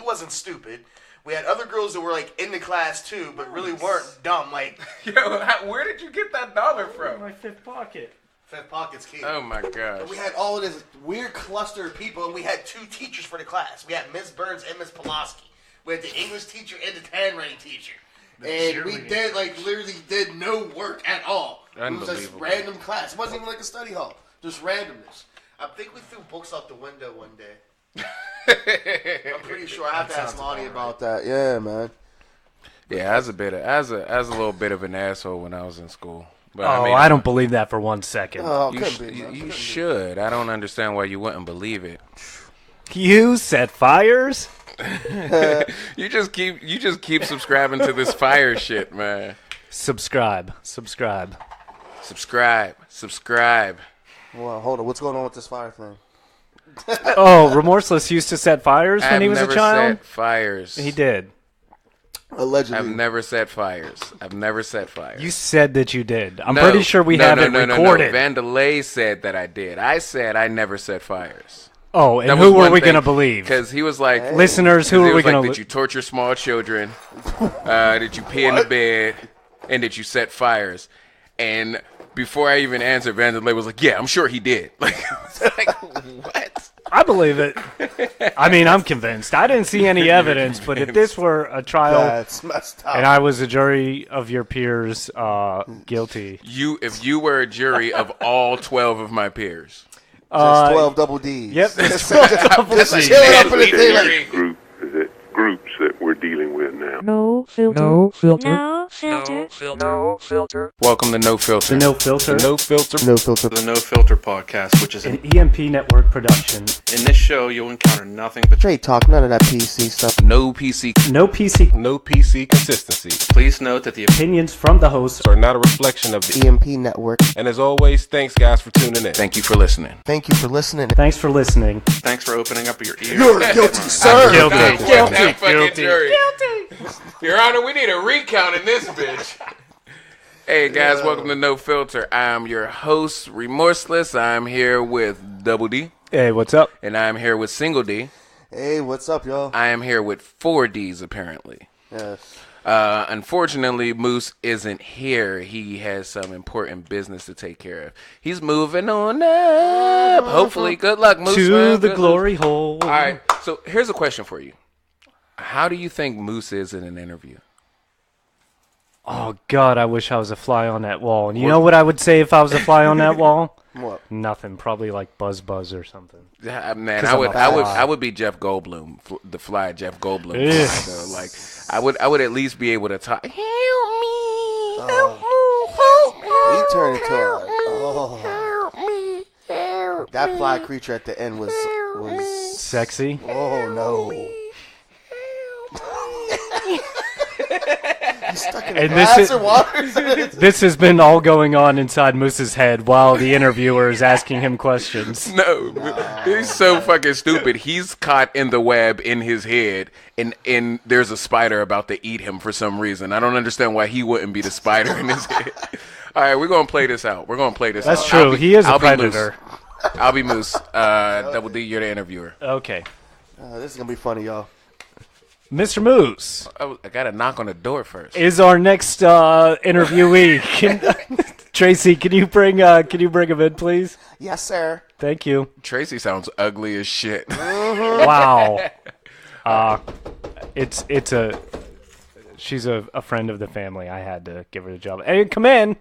wasn't stupid. We had other girls that were like in the class too, but really weren't dumb. Like, yo, where did you get that dollar from? My fifth pocket. Fifth pocket's key. Oh my gosh. And we had all of this weird cluster of people, and we had 2 teachers for the class. We had Miss Burns and Miss Pulaski. We had the English teacher and the handwriting teacher. And we did, literally did no work at all. It was just random class. It wasn't even like a study hall. Just randomness. I think we threw books out the window one day. I'm pretty sure I have to ask Lonnie about that. Yeah, man. Yeah, I was a little bit of an asshole when I was in school. But, I don't believe that for 1 second. Oh, you should. I don't understand why you wouldn't believe it. You set fires? You just keep subscribing to this fire shit, man. Subscribe. Well, hold on. What's going on with this fire thing? Oh, Remorseless used to set fires when he was a child? I've never set fires. He did. Allegedly. I've never set fires. You said that you did. I'm pretty sure we have it recorded. No. Vandelay said that I did. I said I never set fires. Oh, and who were we going to believe? Because he was like... Listeners, who are we going to... Did you torture small children? Did you pee in the bed? And did you set fires? And before I even answered, Vandelay was like, yeah, I'm sure he did. Like, what? I believe it. I mean, I'm convinced. I didn't see any evidence, but if this were a trial that's messed up. and I was a jury of your peers guilty. If you were a jury of all 12 of my peers. Just 12 double Ds. Yep. Just 12 double Ds. Groups that we're dealing with now. No filter. No filter. No filter. No filter. Welcome to No Filter. The No Filter. No Filter. No filter. The No Filter podcast, which is An EMP Network production. in this show you'll encounter nothing but Straight talk, none of that PC stuff. No PC. No PC No PC consistency. please note that the opinions from the hosts Are not a reflection of the. EMP Network. And as always, thanks guys for tuning in. Thank you for listening. Thank you for listening. Thanks for listening. thanks for opening up your ears. You're guilty, sir. Guilty. Your Honor, we need a recount in this bitch. Hey guys, welcome to No Filter. I'm your host, Remorseless. I'm here with Double D. Hey, what's up? And I'm here with Single D. Hey, what's up, y'all? I am here with 4 Ds, apparently. Yes. Unfortunately, Moose isn't here. He has some important business to take care of. He's moving on up. Hopefully, good luck, Moose. To the glory hole. All right, so here's a question for you. How do you think Moose is in an interview? Oh, God, I wish I was a fly on that wall. And you know what I would say if I was a fly on that wall? What? Nothing. Probably like Buzz or something. Man, 'Cause I would be Jeff Goldblum, the fly Jeff Goldblum. Yeah. So, like, I would at least be able to talk. Help me, He turned into a... That fly creature at the end was... Sexy. Oh, no. He's stuck in a And glass of water. This has been all going on inside Moose's head while the interviewer is asking him questions. No, he's so fucking stupid. He's caught in the web in his head, and there's a spider about to eat him for some reason. I don't understand why he wouldn't be the spider in his head. All right, we're gonna play this out. That's true. He is a predator. I'll be Moose. Double D, you're the interviewer. Okay. This is going to be funny, y'all. Mr. Moose I got to knock on the door first. is our next interviewee. Tracy, can you bring him in, please? Yes, sir. Thank you. Tracy sounds ugly as shit. Wow. She's a friend of the family. I had to give her the job. Hey, come in.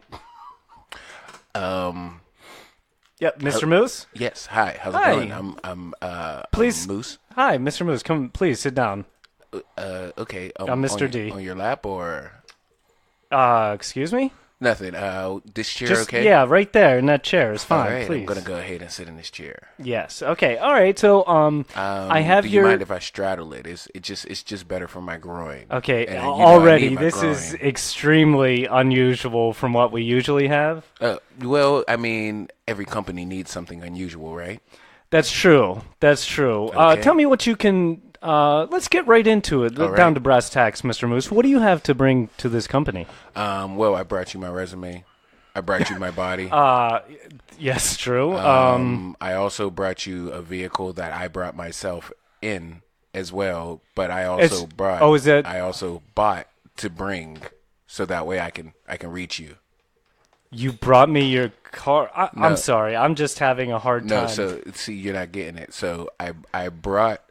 Yep, Mr. Moose. Yes. Hi. How's Hi. it going? I'm Please. Moose. Hi, Mr. Moose. Come, please sit down. Okay. I'm Mr. D. On your lap or Excuse me? nothing? This chair Just, okay? yeah, right there in that chair is fine. All right. Please. I'm gonna go ahead and sit in this chair. Yes. Okay. All right. So, I have do your. you mind if I straddle it? It's just better for my groin. Okay. And, you know, I already, need my this groin. is extremely unusual from what we usually have. Well, I mean, every company needs something unusual, right? That's true. Okay. Tell me what you can. Let's get right into it. All right. Down to brass tacks, Mr. Moose. What do you have to bring to this company? Well, I brought you my resume. I brought you my body. Yes, true. I also brought you a vehicle that I brought myself in as well, but I also brought. Oh, is that? I also bought to bring, so that way I can reach you. You brought me your car. No. I'm sorry. I'm just having a hard time. No, so see, you're not getting it. So I bought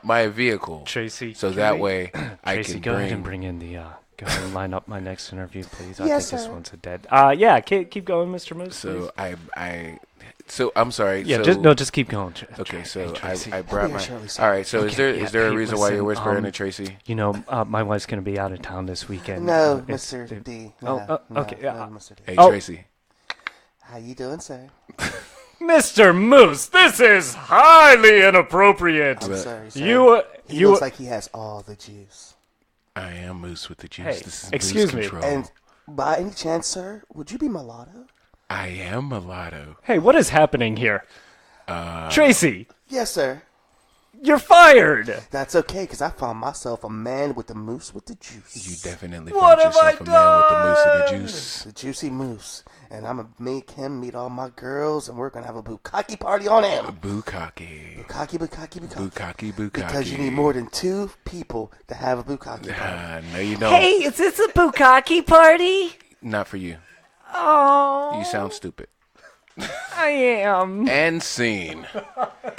my vehicle, Tracy. so that way I Tracy, can go bring. ahead and bring in the. Go ahead and line up my next interview, please. I Yes, think this sir. one's a dead. Yeah, keep going, Mr. Moose. So please. So I'm sorry. Yeah, so, just keep going. Okay, so Tracy. I brought Yeah, my. Shirley, sir. All right, so is Okay, there a hey, reason why you're listen, whispering to Tracy? You know, my wife's gonna be out of town this weekend. No, It's- Mr. D. Oh, okay, No, yeah. Mr. D. Hey, Oh. Tracy. How you doing, sir? Mr. Moose, this is highly inappropriate. I'm sorry, sir. He You. looks like he has all the juice. I am Moose with the juice. Hey, This is excuse Moose me. Control. And by any chance, sir, would you be mulatto? I am mulatto. Hey, what is happening here? Tracy, Yes, sir. you're fired. That's okay, because I found myself a man with the moose with the juice. You definitely What found have I yourself a man with the moose and the done? juice. The juicy moose. And I'm going to make him meet all my girls, and we're going to have a bukkake party on him. Bukkake. Bukkake. Bukkake. Because you need more than 2 people to have a bukkake party. No, you don't. Hey, is this a bukkake party? Not for you. Oh, You sound stupid. I am. And scene.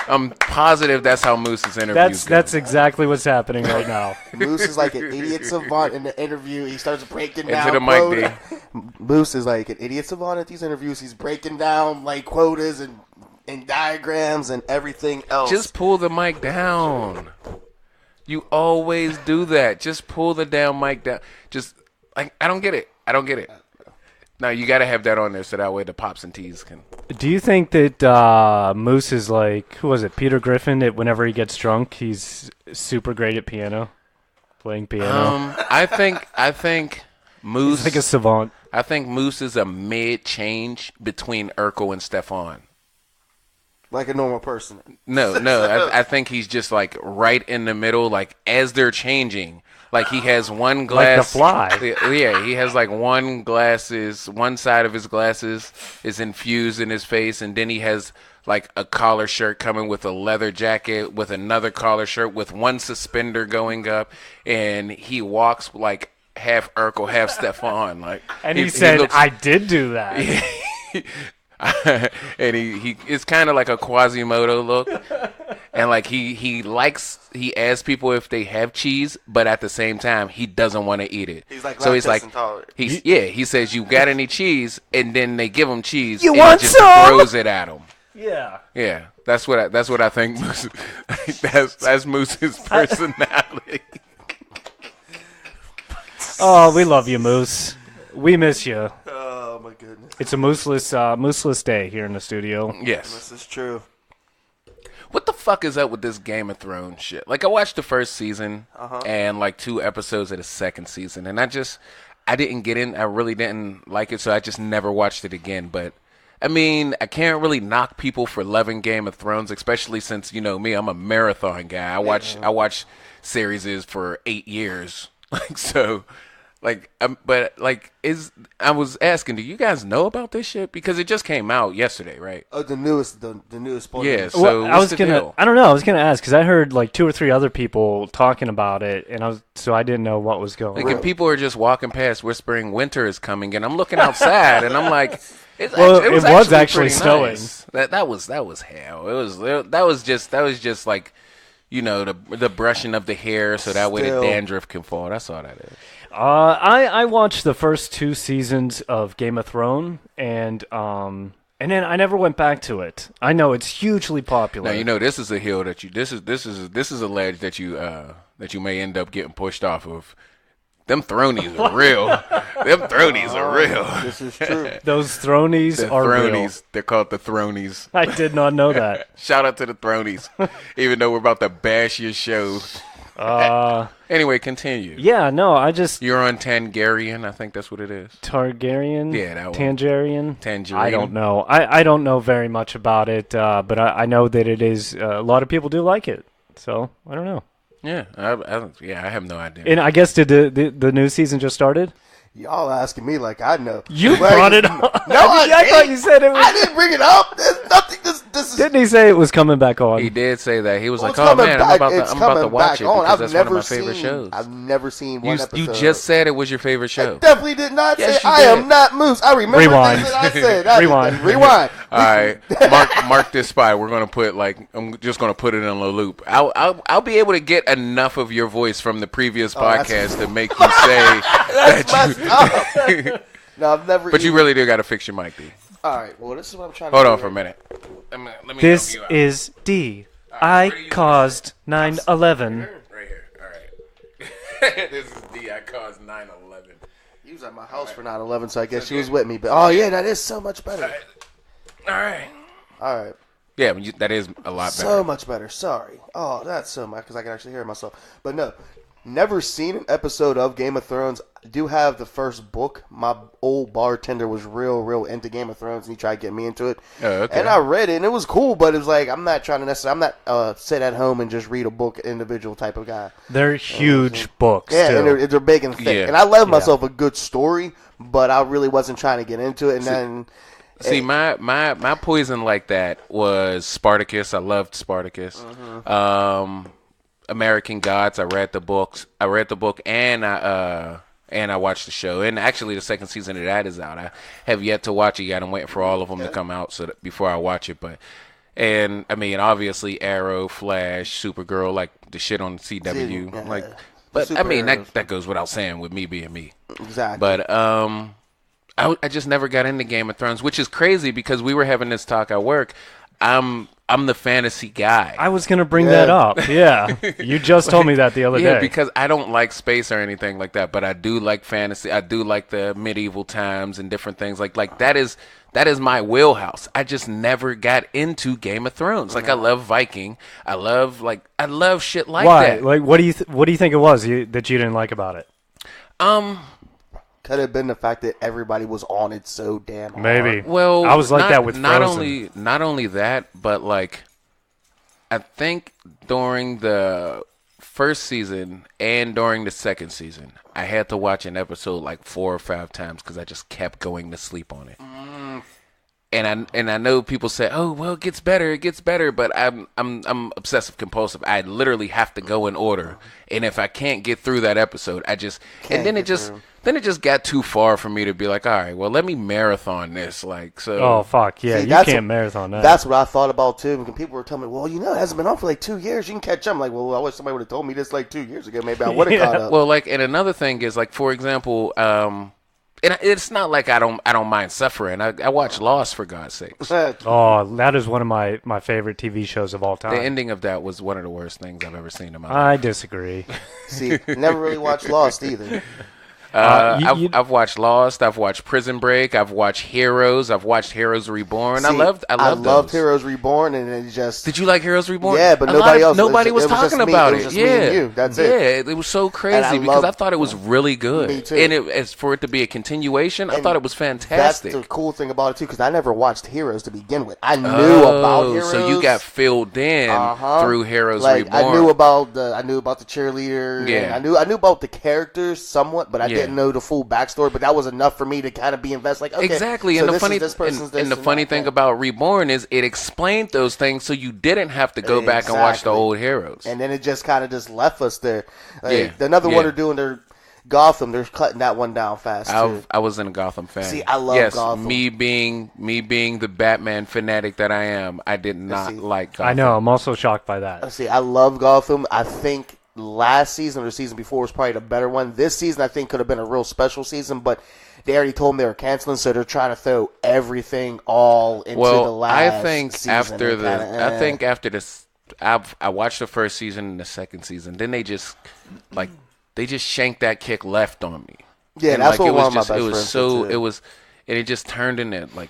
I'm positive that's how Moose's interviews go. That's exactly what's happening right now. Moose is like an idiot savant in the interview. He starts breaking down Into the mic, quota. Moose is like an idiot savant at these interviews. He's breaking down like quotas and diagrams and everything else. Just pull the mic down. You always do that. Just pull the damn mic down. Just like I don't get it. No, you got to have that on there so that way the pops and teas can. Do you think that Moose is like, who was it, Peter Griffin, that whenever he gets drunk, he's super great at playing piano? I think Moose. He's like a savant. I think Moose is a mid-change between Urkel and Stefan. like a normal person. No, I think he's just like right in the middle, like as they're changing. Like he has one glass. Like the fly. Yeah, he has like one side of his glasses is infused in his face, and then he has like a collar shirt coming with a leather jacket with another collar shirt with one suspender going up, and he walks like half Urkel, half Stefan. Like, And he said, looks, I did do that. and he it's kind of like a Quasimodo look, and like he asks people if they have cheese, but at the same time he doesn't want to eat it. He's like so he's lactose like intolerant. he says, you got any cheese, and then they give him cheese. You and want he just some? throws it at him. Yeah. That's what I think. That's Moose's personality. Oh, we love you, Moose. We miss you. Oh my goodness, It's a mooseless day here in the studio. Yes. this is true. What the fuck is up with this Game of Thrones shit? Like, I watched the first season and like 2 episodes of the second season, and I didn't get in. I really didn't like it, so I just never watched it again. But I mean, I can't really knock people for loving Game of Thrones, especially since, you know me, I'm a marathon guy. I watch series for 8 years, like so. Like, I was asking, do you guys know about this shit? Because it just came out yesterday, right? Oh, the newest spoiler. Yeah. So Well, I what's was the gonna. deal? I don't know. I was gonna ask because I heard like 2 or 3 other people talking about it, and I didn't know what was going Like, on. and people are just walking past, whispering winter is coming, and I'm looking outside, and I'm like, it was actually pretty snowing. nice. That was hell. That was just like, you know, the brushing of the hair so that way the Still. dandruff can fall. That's all that is. I watched the first 2 seasons of Game of Thrones, and then I never went back to it. I know it's hugely popular. Now you know this is a hill that you this is a ledge that you may end up getting pushed off of. Them thronies are real. Them thronies are real. This is true. Those thronies The are real. thronies. They're called the thronies. I did not know that. Shout out to the thronies. Even though we're about to bash your show. Anyway, continue. Yeah, no, I just You're on Tangarian, I think that's what it is. Targaryen. Yeah, that one. Tangarian. Tangerine. I don't know. I don't know very much about it, but I know that it is. A lot of people do like it, so I don't know. Yeah, I have no idea. And I guess did the new season just started? Y'all asking me like I know. You Like, brought it up. No, I thought didn't. you said it was. I didn't bring it up. There's nothing. Didn't he say it was coming back on? He did say that. He was Well, like, it's "Oh coming man, back- I'm it's about to coming watch back it on. because I've that's one of never my favorite seen- shows." I've never seen one episode. You just said it was your favorite show. Definitely did not Yes, say you I did. am not Moose. I remember Rewind. things that I said. That is- Rewind. Rewind. All right, mark this spot. We're gonna put I'm just gonna put it in a loop. I'll be able to get enough of your voice from the previous podcast to make you say That's messed up. No, I've never. But you really do got to fix your mic, D. All right. Well, this is what I'm trying to Hold do on for a right minute. Let me This help you out. is D. where I do you- caused 9/11. Right here. All right. This is D. I caused 9/11. He was at my house for 9/11, so I guess she was with me. But oh yeah, that is so much better. All right. All right, Yeah, that is a lot better. so much better. Sorry. Oh, that's so much because I can actually hear myself. But no, never seen an episode of Game of Thrones. I do have the first book. My old bartender was real into Game of Thrones, and he tried to get me into it. Oh, okay. And I read it, and it was cool. But it was like I'm not trying to necessarily. I'm not sit at home and just read a book individual type of guy. They're huge books. Yeah, too. and they're big and thick. Yeah. And I love myself a good story, but I really wasn't trying to get into it. And then. See, my poison like that was Spartacus. I loved Spartacus. American Gods. I read the books. I read the book, and I watched the show. And actually, the second season of that is out. I have yet to watch it yet. I'm waiting for all of them to come out before I watch it. And I mean, obviously, Arrow, Flash, Supergirl, like the shit on CW, Yeah. like. But I mean, Superheroes. that goes without saying with me being me. Exactly. But I just never got into Game of Thrones, which is crazy because we were having this talk at work. I'm the fantasy guy. I was gonna bring that up. Yeah, you just told me that the other Yeah, day. because I don't like space or anything like that, but I do like fantasy. I do like the medieval times and different things like that is my wheelhouse. I just never got into Game of Thrones. Like I love Viking. I love shit like Why? that. Like, what do you think it was that you didn't like about it? Could have been the fact that everybody was on it so damn hard. Maybe. Well, I was like that with not Frozen. only that, but like I think during the first season and during the second season, I had to watch an episode like 4 or 5 times because I just kept going to sleep on it. And I know people say, "Oh, well, it gets better," but I'm obsessive compulsive. I literally have to go in order, and if I can't get through that episode, then it just got too far for me to be like, all right, well, let me marathon this, like so. Oh fuck yeah, See, you that's can't what- marathon that. That's what I thought about too. Because people were telling me, "Well, it hasn't been on for like 2 years. You can catch up." I'm like, well, I wish somebody would have told me this like 2 years ago. Maybe I would have caught up. Well, like, and another thing is like, for example, and it's not like I don't mind suffering. I watch Lost for God's sakes. Oh, that is one of my favorite TV shows of all The time. ending of that was one of the worst things I've ever seen in my life. I disagree. See, never really watched Lost either. I've watched Lost. I've watched Prison Break. I've watched Heroes. I've watched Heroes Reborn. See, I loved loved those. Heroes Reborn, and it just Did you like Heroes Reborn? Yeah, but A lot nobody of- else- Nobody it was was just talking me. about It was it. just me and you. That's it. Yeah, it was so crazy because loved- I thought it was really good. Me too. And as for it to be a continuation, I And thought it was That's fantastic. the cool thing about it too, because I never watched Heroes to begin with. I knew about Heroes. So you got filled in through Heroes like, Reborn. I knew about the cheerleader. Yeah. and I knew about the characters somewhat, but I Yeah. didn't know the full backstory. But that was enough for me to kind of be invested. Like, okay, Exactly, so and the this funny is this person's this and the and funny that. thing about Reborn is it explained those things, so you didn't have to go back and watch the Exactly. old Heroes. And then it just kind of just left us there. Like, Yeah, another one yeah. they're doing their Gotham. They're cutting that one down fast too. I was a Gotham fan. See, I love Gotham. Me being the Batman fanatic that I am, I did not See, like Gotham. I know. I'm also shocked by that. See, I love Gotham. I think last season or the season before was probably the better one. This season, I think, could have been a real special season, but they already told me they were canceling, so they're trying to throw everything all into the last I think season. after and kinda, I think after this, I watched the first season and the second season. Then they just shanked that kick left on me. Yeah, And, that's what it one was of my just, best it was friends so did, too. and it just turned into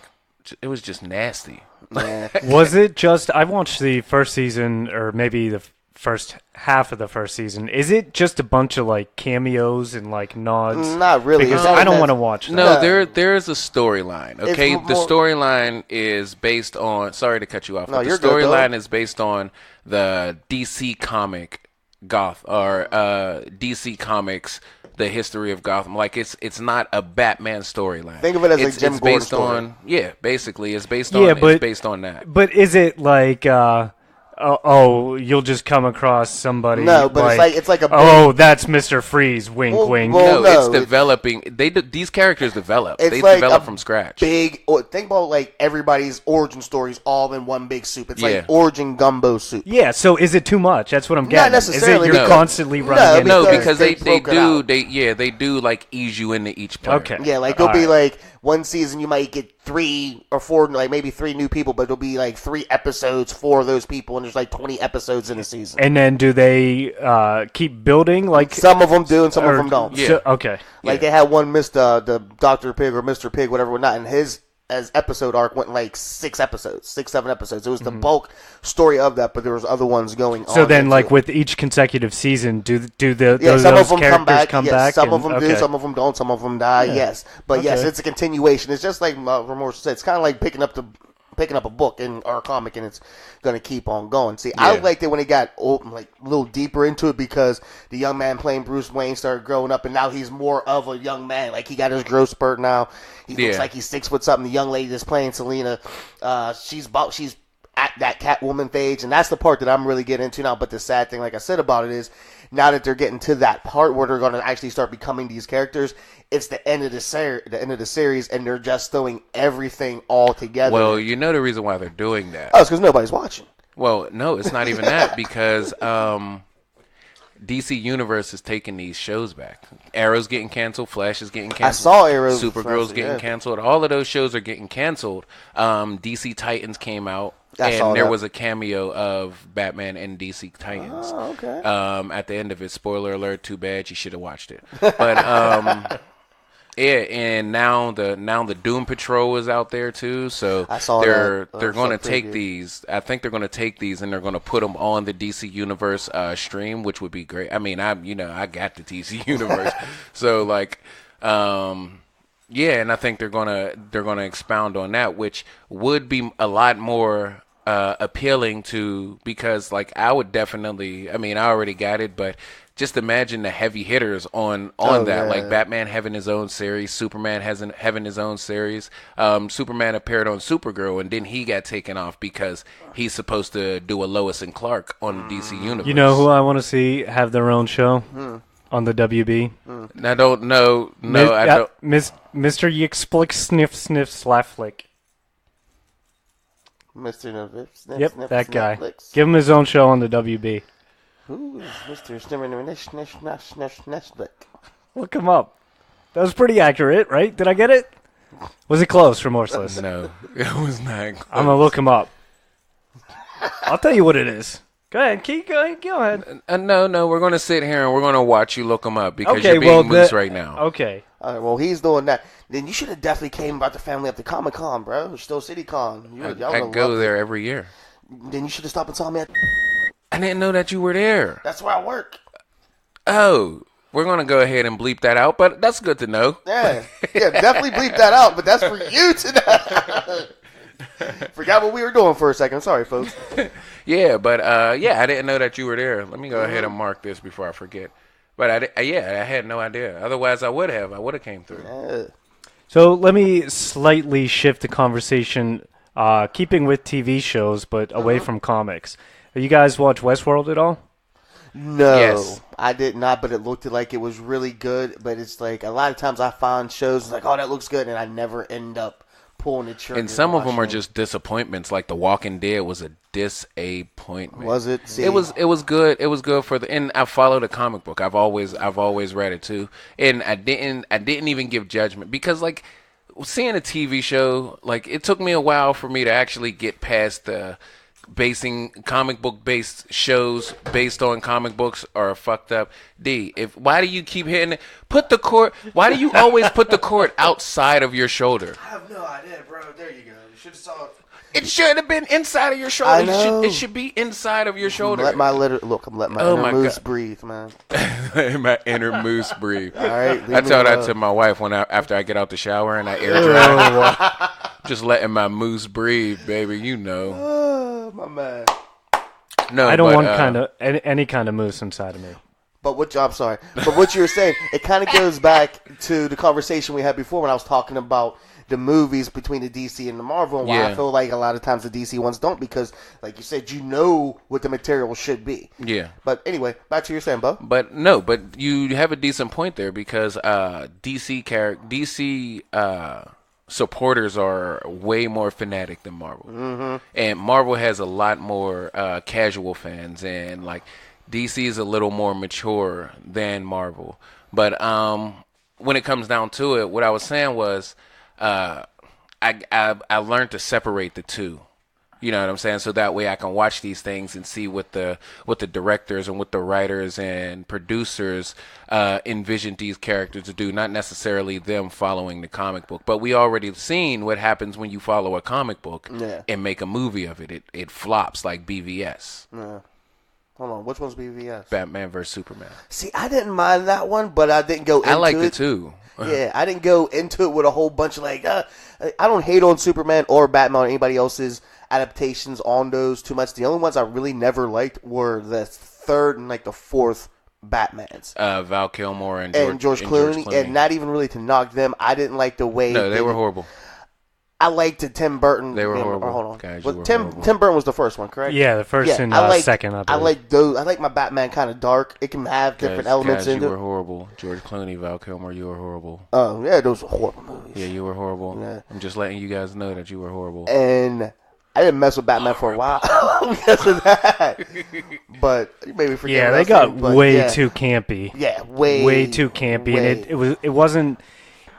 it was just nasty. Yeah. Was it just? I watched the first season, or maybe the first half of the first season. Is it just a bunch of like cameos and like nods? Not really. Because That- I don't that's- want to watch that. No, Yeah. there's a storyline. Okay, It's the more- storyline is based on. Sorry to cut you off. No, but you're the good, though. storyline is based on the DC comic Goth or DC Comics, the history of Gotham. Like it's not a Batman storyline. Think of it as a Jim it's Gordon based story. on basically it's based Yeah, on but- it's based on that. But is it like, you'll just come across somebody? No, but it's like a big- oh, that's Mr. Freeze. Wink, Well, wink. well, No, it's no, developing. These characters develop. It's They like develop a from scratch. Think about like everybody's origin stories all in one big soup. It's Yeah. like origin gumbo soup. Yeah. So is it too much? That's what I'm Not getting. necessarily, Is it you're because- constantly No, running into No, because because they they broke it do out. they do like ease you into each part. Okay. Yeah, like it'll All be right. like one season you might get 3 or 4, like maybe 3 new people, but it'll be like 3 episodes for those people, and there's like 20 episodes in a season. And then do they keep building? Like Some of them do, and some of them don't. Yeah. So, okay. Like they had one the Dr. Pig or Mr. Pig, whatever, not, and his as episode arc went like 7 episodes. It was the bulk story of that, but there was other ones going on. So then, into like it. with each consecutive season, do Yeah, those some of them characters come back. come Yes, back? some of and- them do, okay. some of them don't. Some of them die. Yes, but yes, Okay. it's a continuation. It's just like Remorse said. It's kind of like picking up a book or a comic, and it's going to keep on going. See, I Yeah. liked it when it got like a little deeper into it because the young man playing Bruce Wayne started growing up, and now he's more of a young man. Like he got his growth spurt now. He looks Yeah. like he's 6 foot something. The young lady that's playing Selena, she's at that Catwoman age, and that's the part that I'm really getting into now. But the sad thing, like I said about it, is now that they're getting to that part where they're going to actually start becoming these characters, it's the end of the series, and they're just throwing everything all together. Well, you know the reason why they're doing that. Oh, it's because nobody's watching. Well, no, it's not even that because DC Universe is taking these shows back. Arrow's getting canceled. Flash is getting canceled. I saw Arrow. Supergirl's getting canceled. All of those shows are getting canceled. DC Titans came out, I saw and there that. was a cameo of Batman and DC Titans. Oh, okay. At the end of it, spoiler alert. Too bad, you should have watched it. But yeah, and now the Doom Patrol is out there too. So I saw they're that, going to some take preview. these. I think they're going to take these and they're going to put them on the DC Universe stream, which would be great. I mean, I got the DC Universe, so like, yeah, and I think they're gonna expound on that, which would be a lot more appealing to, because like I would definitely. I mean, I already got it, but. Just imagine the heavy hitters on that, yeah. like Batman having his own series, Superman having his own series. Superman appeared on Supergirl, and then he got taken off because he's supposed to do a Lois and Clark on the DC Universe. You know who I want to see have their own show on the WB? I don't know. No, I don't. Mr. Yicksplik Sniff Sniff Slafflick. Mr. Snip, Yep, Snip, that guy. Snipflix. Give him his own show on the WB. Who is Mr. Snip? Look him up. That was pretty accurate, right? Did I get it? Was it close, Remorseless? No, it was not. I'm gonna look him up. I'll tell you what it is. Go ahead, Keith. Go ahead. No, we're going to sit here and we're going to watch you look them up because Okay, you're being well, loose right now. Okay. All right, well, he's doing that. Then you should have definitely came about the family up to Comic Con, bro. Still City Con. I go there every year. Then you should have stopped and saw me. I didn't know that you were there. That's where I work. Oh, we're going to go ahead and bleep that out, but that's good to know. Yeah, definitely bleep that out. But that's for you to know. Forgot what we were doing for a second. Sorry, folks. Yeah, but yeah, I didn't know that you were there. Let me go ahead and mark this before I forget. But I had no idea. Otherwise, I would have came through. Yeah. So let me slightly shift the conversation, keeping with TV shows, but away from comics. You guys watch Westworld at all? No, Yes. I did not, but it looked like it was really good. But it's like a lot of times I find shows like, oh, that looks good, and I never end up pulling the trigger. And some of them are watching. just disappointments. Like The Walking Dead was a disappointment. Was it? See, It was good. It was good for the. And I followed a comic book. I've always read it too. And I didn't even give judgment because like seeing a TV show, like it took me a while for me to actually get past the basing comic book based shows based on comic books are fucked up. Why do you keep hitting it? Put the cord. Why do you always put the cord outside of your shoulder? I have no idea, bro. There you go. You should have saw it. It should have been inside of your shoulder. I know. It should be inside of your shoulder. I'm letting my Oh inner my moose God. breathe, man. My inner moose breathe. All right, I tell that to my wife after I get out the shower and I air dry. Just letting my moose breathe, baby. You know. Oh, my man. No, I don't but, want any kind of moose inside of me. But I'm sorry. But what you were saying, it kind of goes back to the conversation we had before when I was talking about the movies between the DC and the Marvel, and why I feel like a lot of times the DC ones don't, because, like you said, you know what the material should be. Yeah. But anyway, back to your saying, Bo. But you have a decent point there, because DC supporters are way more fanatic than Marvel, and Marvel has a lot more casual fans, and like DC is a little more mature than Marvel. But when it comes down to it, what I was saying was, I learned to separate the two. You know what I'm saying? So that way I can watch these things and see what the directors and what the writers and producers envisioned these characters to do, not necessarily them following the comic book. But we already seen what happens when you follow a comic book and make a movie of it. It flops like BVS. Yeah. Hold on, which one's BVS? Batman vs Superman. See, I didn't mind that one, but I didn't go into it. I liked it too. Yeah, I didn't go into it with a whole bunch of like, I don't hate on Superman or Batman or anybody else's adaptations on those too much. The only ones I really never liked were the third and like the fourth Batmans. Val Kilmer and George Clooney, and not even really to knock them. I didn't like the way. No, they were horrible. I liked Tim Burton. They were horrible. Hold on. Guys, Tim Burton was the first one, correct? Yeah, the first and second. I like those. I like my Batman kind of dark. It can have different elements in it. You were horrible. George Clooney, Val Kilmer, you were horrible. Oh yeah, those were horrible movies. Yeah, you were horrible. Yeah. I'm just letting you guys know that you were horrible. And I didn't mess with Batman for a while because of that. But maybe forget. Yeah, they got way too campy. Yeah, way too campy, and it wasn't.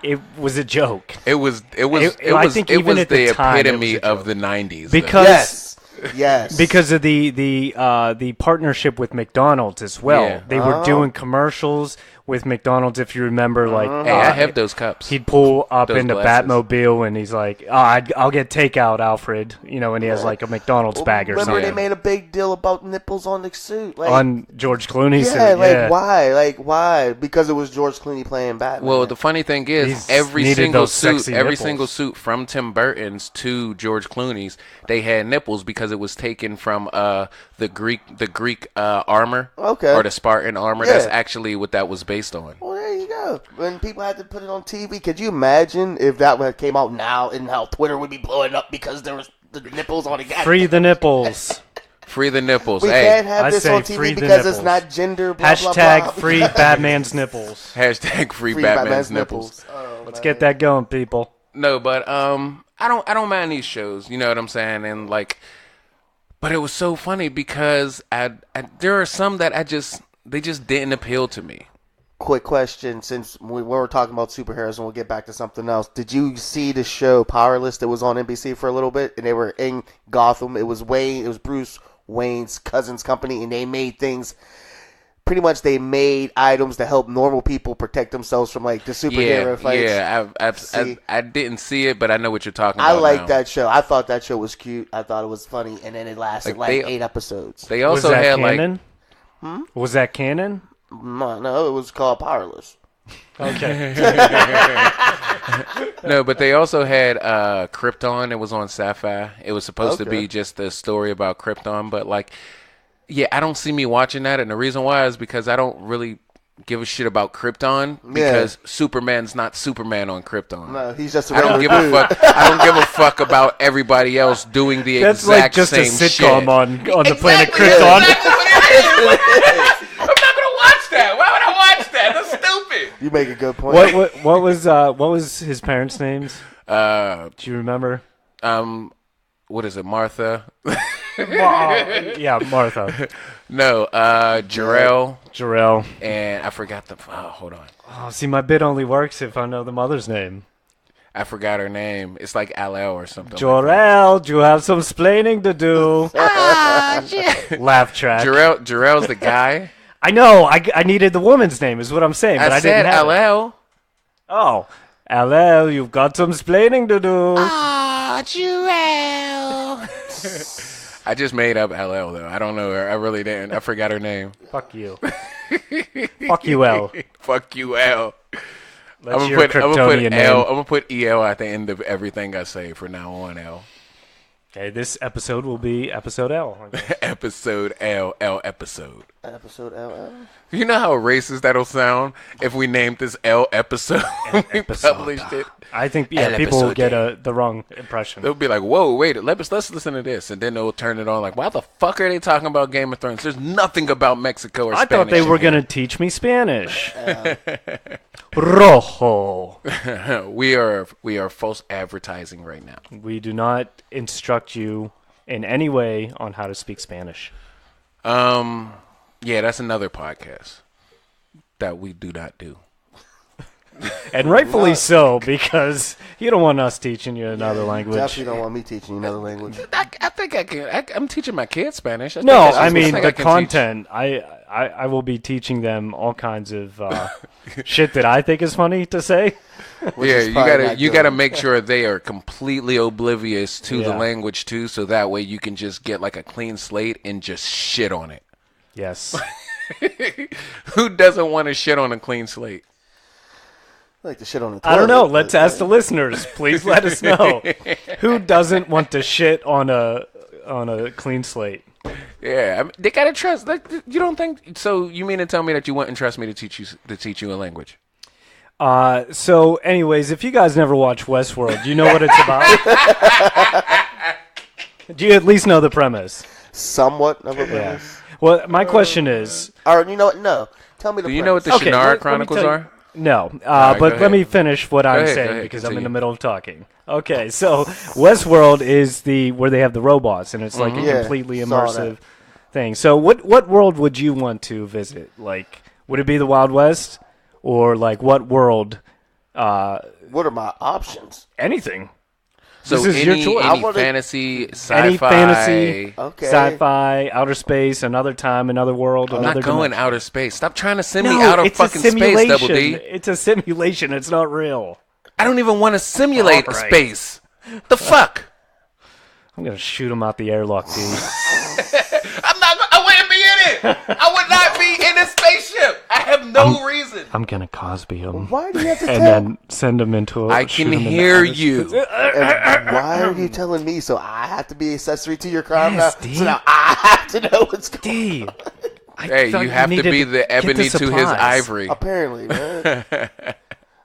It was a joke. It was the epitome of the 90s. Because yes, because of the partnership with McDonald's as well. Yeah. They were doing commercials with McDonald's, if you remember. Like, hey, I have those cups. He'd pull up those in the glasses. Batmobile, and he's like, I'll get takeout, Alfred. You know, and he has like a McDonald's bag or something. Remember, they made a big deal about nipples on the suit, like, on George Clooney's suit. Yeah, why? Like, why? Because it was George Clooney playing Batman. Well, the funny thing is, every single suit from Tim Burton's to George Clooney's, they had nipples because it was taken from the Greek armor, or the Spartan armor. That's actually what that was based on. Well, there you go. When people had to put it on TV, could you imagine if that came out now and how Twitter would be blowing up because there was the nipples on it? Free the nipples. Free the nipples. We can't have this on TV because it's not gender. Blah, Hashtag blah, blah. free Batman's nipples. Hashtag free Batman's nipples. Let's get that going, people. No, but I don't mind these shows. You know what I'm saying? And like, but it was so funny because there are some that they just didn't appeal to me. Quick question, since we were talking about superheroes, and we'll get back to something else. Did you see the show Powerless that was on NBC for a little bit, and they were in Gotham? It was Bruce Wayne's cousin's company, and they made things. Pretty much, they made items to help normal people protect themselves from like the superhero fights. Yeah, I didn't see it, but I know what you're talking about. I like that show. I thought that show was cute. I thought it was funny, and then it lasted like 8 episodes. They also was that had canon? like, was that canon? No, it was called Powerless. Okay. No, but they also had Krypton. It was on Sci-Fi. It was supposed to be just a story about Krypton, but like, yeah, I don't see me watching that, and the reason why is because I don't really give a shit about Krypton because Superman's not Superman on Krypton. No, he's just a I don't give a fuck. I don't give a fuck about everybody else doing the That's exact like just same a sitcom shit. on the planet Krypton. I'm not gonna watch that. Why would I watch that? That's stupid. You make a good point. What was his parents' names? Do you remember? What is it, Martha? Yeah, Martha. No, Jarrell. Jarrell. And I forgot hold on. Oh, see, my bit only works if I know the mother's name. I forgot her name. It's like Al or something. Jarrell, you have some splaining to do. Laugh track. Jarrell's the guy. I know. I needed the woman's name, is what I'm saying, but I didn't have it. Al. Oh, Al, you've got some splaining to do. Jarrell. I just made up LL though. I don't know her. I really didn't. I forgot her name. Fuck you. Fuck you, L. Fuck you, L. That's your Kryptonian name. I'm gonna put EL at the end of everything I say from now on, L. Okay, this episode will be episode L. Episode L episode. Episode LL. You know how racist that'll sound if we named this L episode when we published it? I think El people will get episode. the wrong impression. They'll be like, whoa, wait, let's listen to this. And then they'll turn it on like, why the fuck are they talking about Game of Thrones? There's nothing about Mexico or I Spanish. thought they were going to teach me Spanish. Rojo. We are false advertising right now. We do not instruct you in any way on how to speak Spanish. Yeah, that's another podcast that we do not do. And rightfully so, because you don't want us teaching you another language. Definitely don't want me teaching you another language. I think I can. I'm teaching my kids Spanish. No, I think mean I the can content. I will be teaching them all kinds of shit that I think is funny to say. Yeah, is probably not you good. gotta make sure they are completely oblivious to the Yeah. language too, so that way you can just get like a clean slate and just shit on it. Yes. Who doesn't want to shit on a clean slate? I like to shit on the toilet. I don't know. Let's ask the listeners. Please let us know. Who doesn't want to shit on a clean slate? Yeah, I mean, they gotta trust. Like, you don't think so? You mean to tell me that you wouldn't trust me to teach you a language? So, anyways, if you guys never watch Westworld, you know what it's about? Do you at least know the premise? Somewhat of a Yeah. premise. Well, my question is, Or you know what? No. Tell me the Do you know what the Okay, Shannara let me Chronicles tell you- are? no, right, but go let ahead. me finish what I'm ahead, saying go ahead, because I'm in continue. the middle of talking. Okay, so Westworld is where they have the robots, and it's like a Yeah, completely saw immersive thing. So, what world would you want to visit? Like, would it be the Wild West, or like what world? What are my options? Anything. So This is any, your choice. any I wanna- fantasy, sci-fi. Any fantasy, Okay. sci-fi, outer space, another time, another world, I'm another not going dimension. outer space. Stop trying to send No, me out of it's a fucking space, Double D. simulation. It's a simulation. It's not real. I don't even want to simulate All right. space. The fuck? I'm gonna shoot him out the airlock, dude. I'm not. I wouldn't be in it. I would not be in a spaceship. I have no reason. I'm gonna Cosby him. Why do you have to And tell? then send him into a. I shoot can him in the hear outer you. space. And why are you telling me so I have to be accessory to your crime Yes, now? D. So now I have to know what's going D. I Hey, thought you have to needed be the get ebony to his supplies. ivory. on. Apparently, man.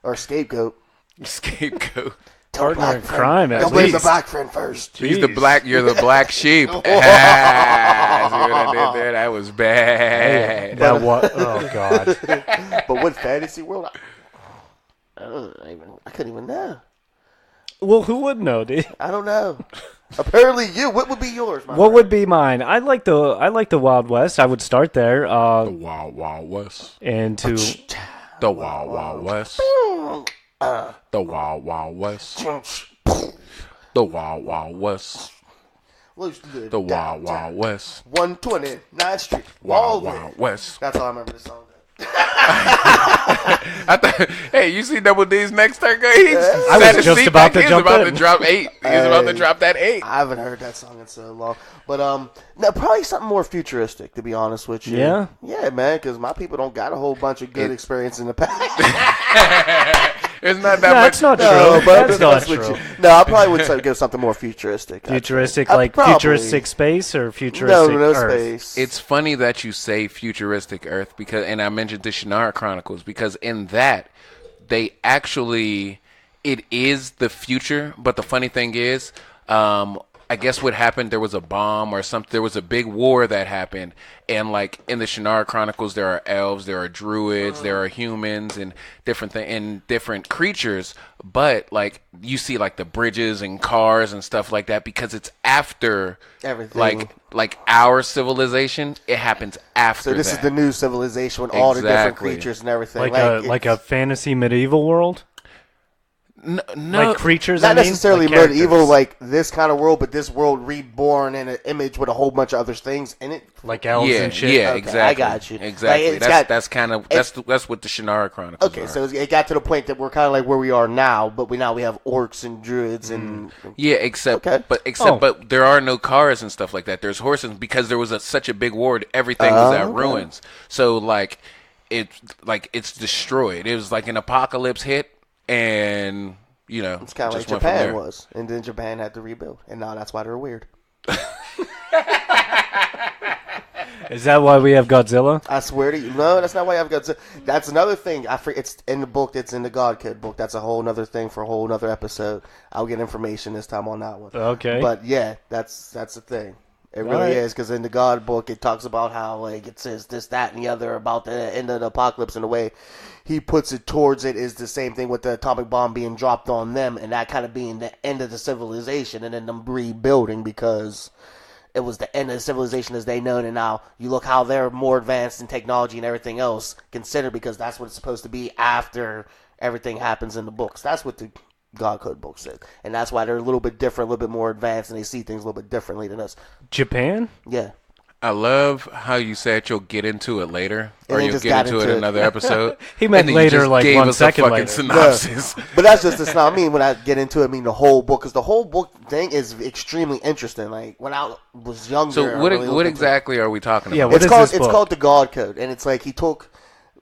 Or scapegoat. Scapegoat. Partner in crime, at Don't blame the least. black friend first. He's the Jeez. black. You're the black sheep. See what I did there? That was bad. That what? Oh God. But what fantasy world? I couldn't even know. Well, who would know, dude? I don't know. Apparently, you. What would be yours? My What friend? would be mine? I like the Wild West. I would start there. The Wild Wild West. And to The Wild Wild West. The Wild Wild West. The Wild Wild West. The Wild Wild West. 129th Street. Wild Walden. Wild West. That's all I remember the song. I thought, hey, you see Double D's next turn? He I was just about to jump He's about in. to drop 8. He's about to drop that 8. I haven't heard that song in so long. But no, probably something more futuristic, to be honest with you. Yeah? Yeah, man, because my people don't got a whole bunch of good experience in the past. It's not that no, much. that's not true. No, but That's not with true. you. No, I probably would say give something more futuristic. I'd Futuristic, say. like Probably. futuristic space or futuristic No Earth? space. It's funny that you say futuristic Earth because, and I mentioned the Shannara Chronicles because in that they actually it is the future. But the funny thing is, I guess what happened, there was a bomb or something. There was a big war that happened, and like in the Shannara Chronicles, there are elves, there are druids, there are humans, and different creatures. But like you see, like the bridges and cars and stuff like that because it's after Everything. like our civilization. It happens after. So this that. is the new civilization with all the different Exactly. creatures and everything. Like a fantasy medieval world? no. Like creatures, not I mean? necessarily Like characters. medieval like this kind of world, but this world reborn in an image with a whole bunch of other things in it. Like elves Yeah, and shit? yeah, Okay, exactly. I got you. Exactly. Like, it's got- that's kind of that's what the Shannara Chronicles Okay, are. so it got to the point that we're kind of like where we are now, but we have orcs and druids and yeah, except Okay. but there are no cars and stuff like that. There's horses because there was such a big war. Everything was at okay. ruins. So it's destroyed. It was like an apocalypse hit, and you know, It's kind of like just went from Japan there. was, and then Japan had to rebuild, and now that's why they're weird. Is that why we have Godzilla? I swear to you, no, that's not why I've got. That's another thing. It's in the book. It's in the God Code book. That's a whole other thing for a whole other episode. I'll get information this time on that one. Okay. But yeah, that's the thing. It really right. is, because in the God book it talks about how like it says this, that, and the other about the end of the apocalypse, and the way he puts it towards it is the same thing with the atomic bomb being dropped on them, and that kind of being the end of the civilization, and then them rebuilding because it was the end of the civilization as they know it, and now you look how they're more advanced in technology and everything else considered, because that's what it's supposed to be after everything happens in the books. That's what the God Code book said, and that's why they're a little bit different, a little bit more advanced, and they see things a little bit differently than us. Japan? Yeah. I love how you said you'll get into it later, And or they you'll just get got into it into in it. another episode. He meant And then you later, just like gave 1 us second a fucking later. synopsis. But that's just the I mean, when I get into it, I mean the whole book, because the whole book thing is extremely interesting. Like when I was younger, So I what really what looked into it. exactly are we talking Yeah, about? what It's is called this book? it's called the God Code, and it's like he took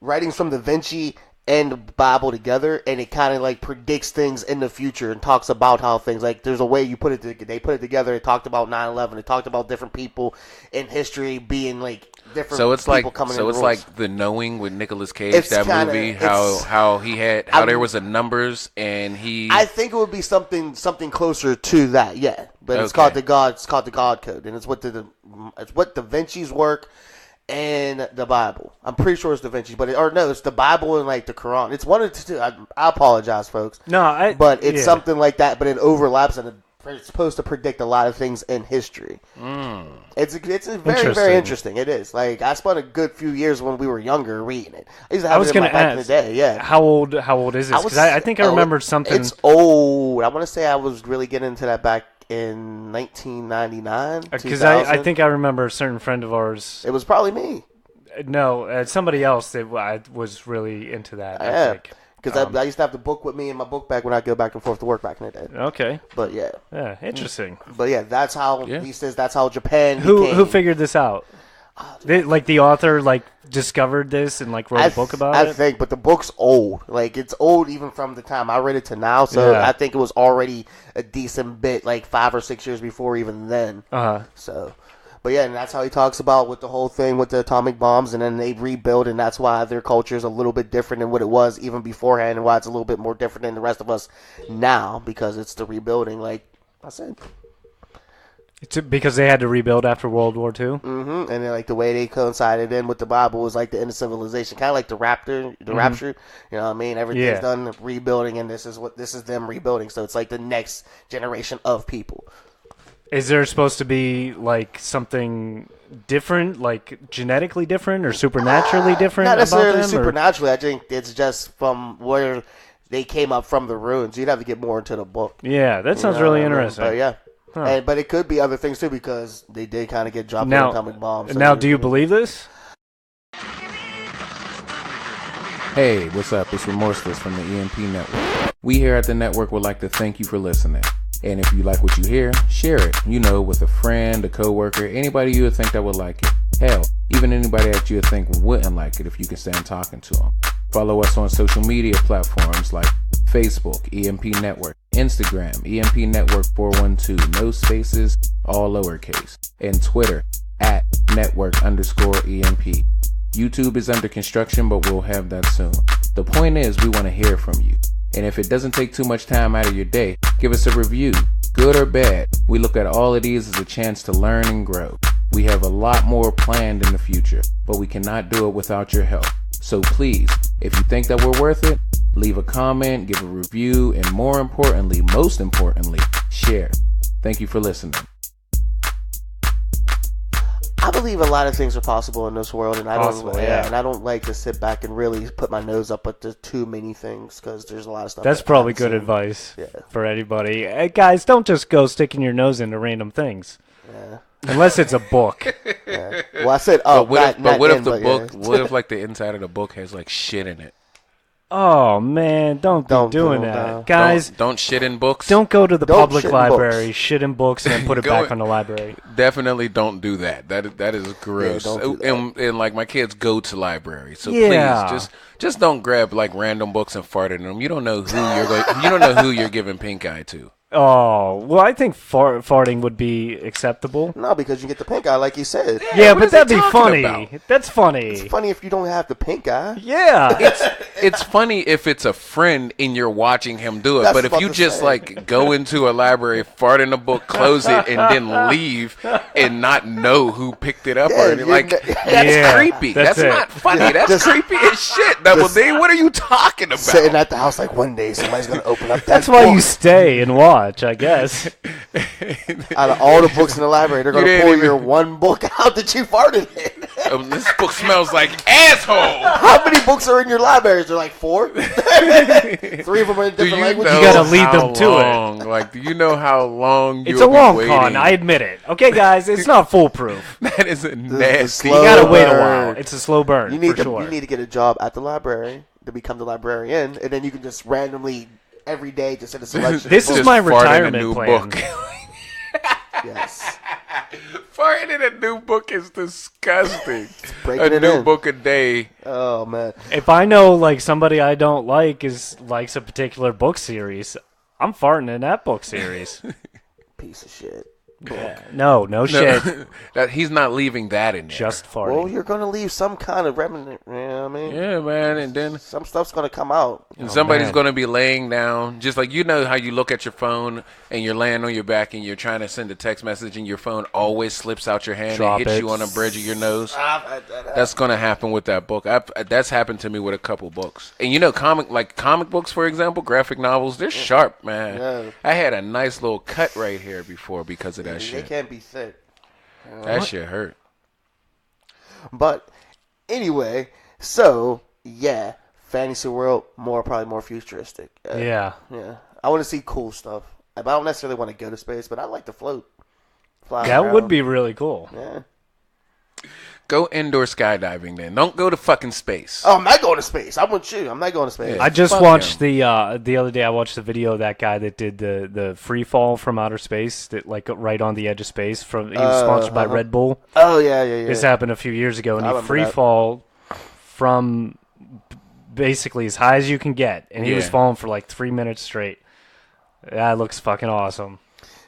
writings from Da Vinci and the Bible together, and it kind of like predicts things in the future and talks about how things, like there's a way you put it. They put it together. It talked about 9/11. It talked about different people in history being like different. So it's people like coming so in it's rules. like The Knowing with Nicolas Cage, It's that kinda- movie. it's- How he had how I'm- there was a numbers and he. I think it would be something closer to that, yeah. But it's Okay. called the God Code, and it's what Da Vinci's work and the Bible. I'm pretty sure it's Da Vinci's, it's the Bible and like the Quran. It's one of the two. I apologize, folks, No, but it's yeah. something like that. But it overlaps, and it's supposed to predict a lot of things in history. It's very Interesting. very interesting. It is. Like I spent a good few years when we were younger reading it. I used to I have was it in going my to back in the ask, day. Yeah. how old is this? Because I think I remembered something. It's old. I want to say I was really getting into that back in 1999. Because I think I remember a certain friend of ours. it was probably me. No, somebody else that I was really into that. I Yeah, think. because I used to have the book with me in my book bag when I go back and forth to work back in the day. Okay. But yeah, Interesting. that's how Yeah. he says. That's how Japan. Who became. figured this out? Like the author discovered this and wrote a book about I it? think, but the book's old. Like it's old even from the time I read it to now. So Yeah. I think it was already a decent bit, like 5 or 6 years before even then. Uh-huh. So, but yeah, and that's how he talks about with the whole thing with the atomic bombs, and then they rebuild, and that's why their culture is a little bit different than what it was even beforehand, and why it's a little bit more different than the rest of us now, because it's the rebuilding, like I said. Because they had to rebuild after World War II? And then like the way they coincided in with the Bible was like the end of civilization, kind of like the rapture. You know what I mean? Everything's Yeah. done rebuilding, and this is them rebuilding. So it's like the next generation of people. Is there supposed to be something different, genetically different or supernaturally different Not necessarily about them? or- supernaturally. I think it's just from where they came up from the ruins. You'd have to get more into the book. Yeah, that sounds You know really what I mean? interesting. But yeah. Huh. But it could be other things too, because they did kind of get dropped Now, with atomic bombs. So now, do you believe this? Hey, what's up? It's Remorseless from the EMP Network. We here at the network would like to thank you for listening. And if you like what you hear, share it. With a friend, a coworker, anybody you would think that would like it. Hell, even anybody that you would think wouldn't like it if you could stand talking to them. Follow us on social media platforms like Facebook, EMP Network, Instagram, EMP Network 412, no spaces, all lowercase, and Twitter @network_EMP. YouTube is under construction, but we'll have that soon. The point is, we want to hear from you. And if it doesn't take too much time out of your day, give us a review, good or bad. We look at all of these as a chance to learn and grow. We have a lot more planned in the future, but we cannot do it without your help. So please, if you think that we're worth it, leave a comment, give a review, and most importantly, share. Thank you for listening. I believe a lot of things are possible in this world, and I Possible, don't. yeah. And I don't like to sit back and really put my nose up at the too many things, because there's a lot of stuff. That's that I probably haven't good seen. advice Yeah. for anybody. Hey, guys, don't just go sticking your nose into random things. Yeah. Unless it's a book. Yeah. Well, I said, oh, But what if not what in, if the but book? yeah. What if the inside of the book has shit in it? Oh man, don't be doing do that, that. guys. Don't shit in books. Don't go to the Don't public shit in library, books. shit in books, and then put it Go back in- on the library. Definitely don't do that. That is gross. don't do that. And like my kids go to libraries, so Yeah. please just don't grab like random books and fart in them. You don't know who you don't know who you're giving pink eye to. Oh, well, I think farting would be acceptable. No, because you get the pink eye, like you said. Yeah, what but is he that'd be talking funny. about? That's funny. It's funny if you don't have the pink eye. Yeah. It's funny if it's a friend and you're watching him do it, That's but if what you I'm just saying. like go into a library, fart in a book, close it, and then leave and not know who picked it up, Yeah, or like you're- that's Yeah, creepy. that's That's it. not funny. That's Just- creepy as shit. Double D. What are you talking about? Sitting at the house like one day somebody's gonna open up that That's why book. you stay and watch, I guess. Out of all the books in the library, they're gonna didn't pull even- your one book out that you farted in. This book smells like asshole. How many books are in your library? Is there like 4? 3 of them are in Do different you languages. know gotta lead how them to it. long, Like, do you know how long It's you'll a long be con, waiting? I admit it. Okay, guys, it's not foolproof. That is a the nasty. You slow gotta wait a burn. while. It's a slow burn, You need for to sure. you need to get a job at the library to become the librarian, and then you can just randomly every day just send a selection. This of is books. my Just fart in a retirement new plan. book. Yes. Farting in a new book is disgusting. breaking A it new in. book a day. Oh man. If I know like somebody I don't like likes a particular book series, I'm farting in that book series. Piece of shit. No shit. That he's not leaving that in there. Just farting. Well, you're gonna leave some kind of remnant. You know what I mean? Yeah, man, and then Some stuff's gonna come out. somebody's man. going to be laying down, just like you know how you look at your phone and you're laying on your back and you're trying to send a text message and your phone always slips out your hand Drop and hits it. you on the bridge of your nose. Ah, That's going to happen with that book. That's happened to me with a couple books. And you know, comic books, for example, graphic novels, they're sharp, man. Yeah. I had a nice little cut right here before because of that They shit. can't be thick. That shit hurt. But anyway, so yeah, fantasy world probably more futuristic. Yeah. Yeah. I want to see cool stuff. I don't necessarily want to go to space, but I like to float. Fly That would around. be really cool. Yeah. Go indoor skydiving then. Don't go to fucking space. Oh, I'm not going to space. I'm with you. I'm not going to space. Yeah. I just Fuck watched the other day. I watched the video of that guy that did the free fall from outer space, that like right on the edge of space. He was sponsored by Red Bull. Oh yeah, yeah, yeah. This happened a few years ago, and I he remember free that. fall from basically as high as you can get, and he was Yeah. falling for like 3 minutes straight. That looks fucking awesome.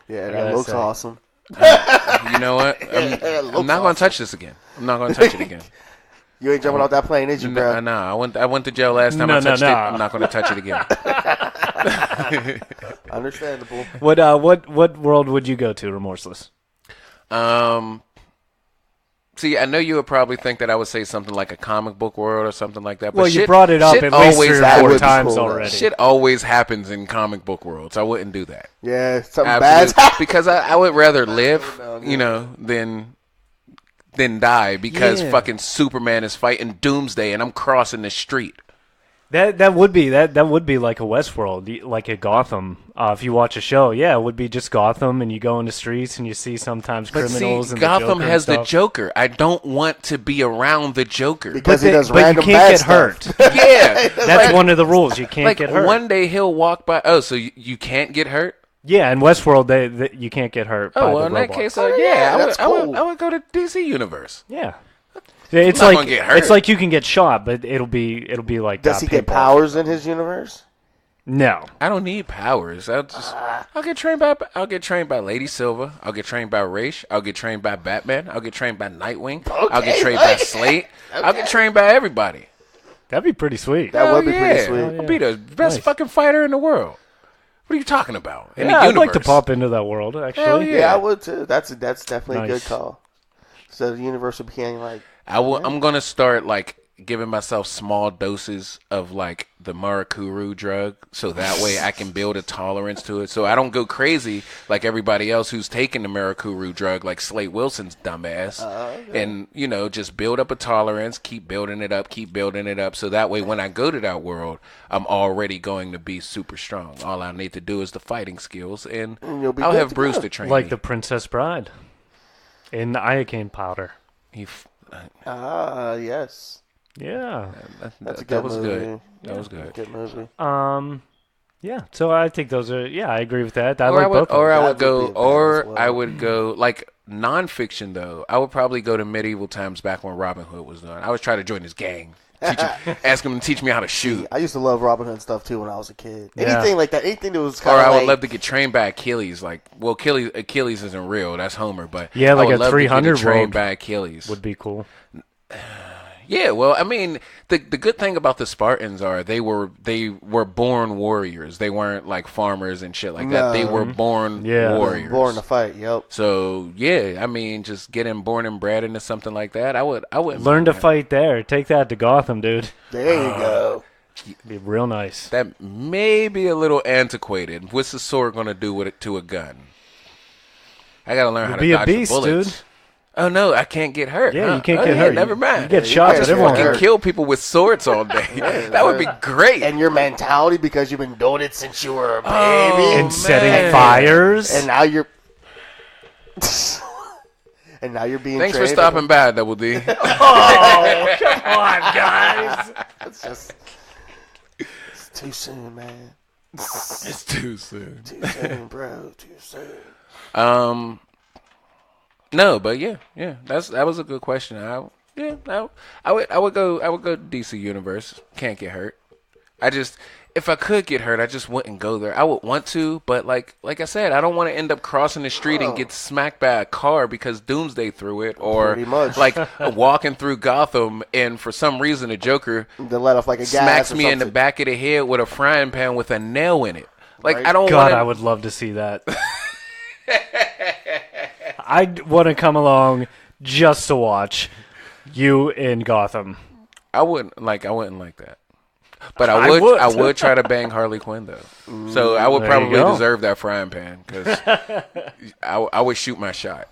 Yeah, I that gotta looks say. awesome. You know what? it I'm looks not going to touch this again. I'm not going to touch it again. You ain't jumping off that plane, is you, bro? No, I went to jail last time I No, touched no. it. I'm not going to touch it again. Understandable. What world would you go to, Remorseless? See, I know you would probably think that I would say something like a comic book world or something like that. But Well, you shit, brought it up shit at least always 3 or that 4 would be times cool. already. Shit always happens in comic book worlds. I wouldn't do that. Yeah, something Absolutely. bad. Because I would rather live, you know, than die because Yeah. fucking Superman is fighting Doomsday and I'm crossing the street. That would be like a Westworld, like a Gotham. If you watch a show, yeah, it would be just Gotham, and you go in the streets and you see sometimes But criminals. see, and Gotham the Joker has and the stuff. Joker. I don't want to be around the Joker. Because But he does but you random can't bad get stuff. hurt. Yeah, That's one of the rules. You can't like get hurt. one day he'll walk by. Oh, so you can't get hurt? Yeah, in Westworld, they you can't get hurt. Oh, by well, the in that robots. case, yeah, that's I would cool. go to DC Universe. Yeah. It's not like gonna get hurt. it's like you can get shot, but it'll be like Does he get paintball. powers in his universe? No. I don't need powers. I'll get trained by Lady Silva. I'll get trained by Raish. I'll get trained by Batman. I'll get trained by Nightwing. I'll get trained by Slate. I'll get trained by everybody. That'd be pretty sweet. That would be Hell pretty yeah. sweet. I'll be the best Nice. fucking fighter in the world. What are you talking about? In Yeah, the I'd like to universe. pop into that world, actually. Hell yeah. Yeah, I would too. That's definitely a Nice. good call. So the universe would became like I'm gonna start like giving myself small doses of like the Marakuru drug, so that way I can build a tolerance to it. So I don't go crazy like everybody else who's taking the Marakuru drug, like Slate Wilson's dumbass, and you know just build up a tolerance, keep building it up, so that way when I go to that world, I'm already going to be super strong. All I need to do is the fighting skills, and you'll be I'll good have to Bruce go. to train Like me. the Princess Bride in the iocane powder. He f- yes. Yeah. That's a That good was movie. good. That was good. Good movie. Yeah. So I think those are. Yeah, I agree with that. I Or like I would, both. Of or them. I That would would go, be a bad or as well. I would go like nonfiction though. I would probably go to medieval times back when Robin Hood was done. I would try to join his gang, ask him to teach me how to shoot. I used to love Robin Hood stuff too when I was a kid. Yeah. Anything like that. Anything that was Or kind of I like. would love to get trained by Achilles. Like, well, Achilles isn't real. That's Homer. But Yeah, like I would a love to get 300 trained world by Achilles. would be cool. Yeah, well, I mean, the good thing about the Spartans are they were born warriors. They weren't like farmers and shit like that. They were born warriors. Born to fight. Yep. So yeah, I mean, just getting born and bred into something like that, I would Learn to fight there. Take that to Gotham, dude. There you go. Be real nice. That may be a little antiquated. What's the sword gonna do with it to a gun? I gotta learn how to Be a dodge beast, the bullets. dude. Oh no, I can't get hurt. Yeah, huh? you can't Oh, get yeah, hurt. Never mind. You get you shot, can't but it won't Fucking hurt. kill people with swords all day. That would be great. And your mentality because you've been doing it since you were a baby. And setting man. fires. And now you're. And now you're being. Thanks for trained. stopping by, Double D. Oh, come on, guys. It's just. It's too soon, man. It's too soon. Too soon, bro. Too soon. No, but yeah, that was a good question. I would go DC Universe. Can't get hurt. If I could get hurt, I just wouldn't go there. I would want to, but like I said, I don't want to end up crossing the street and get smacked by a car because Doomsday threw it, or Pretty much. like walking through Gotham and for some reason the Joker They let off like a gas smacks or me in the something. back of the head with a frying pan with a nail in it. Like Right. I don't God, want. I would love to see that. I'd want to come along just to watch you in Gotham. I wouldn't like that. But I I would. would try to bang Harley Quinn though. So I would There you probably go. deserve that frying pan because I would shoot my shot.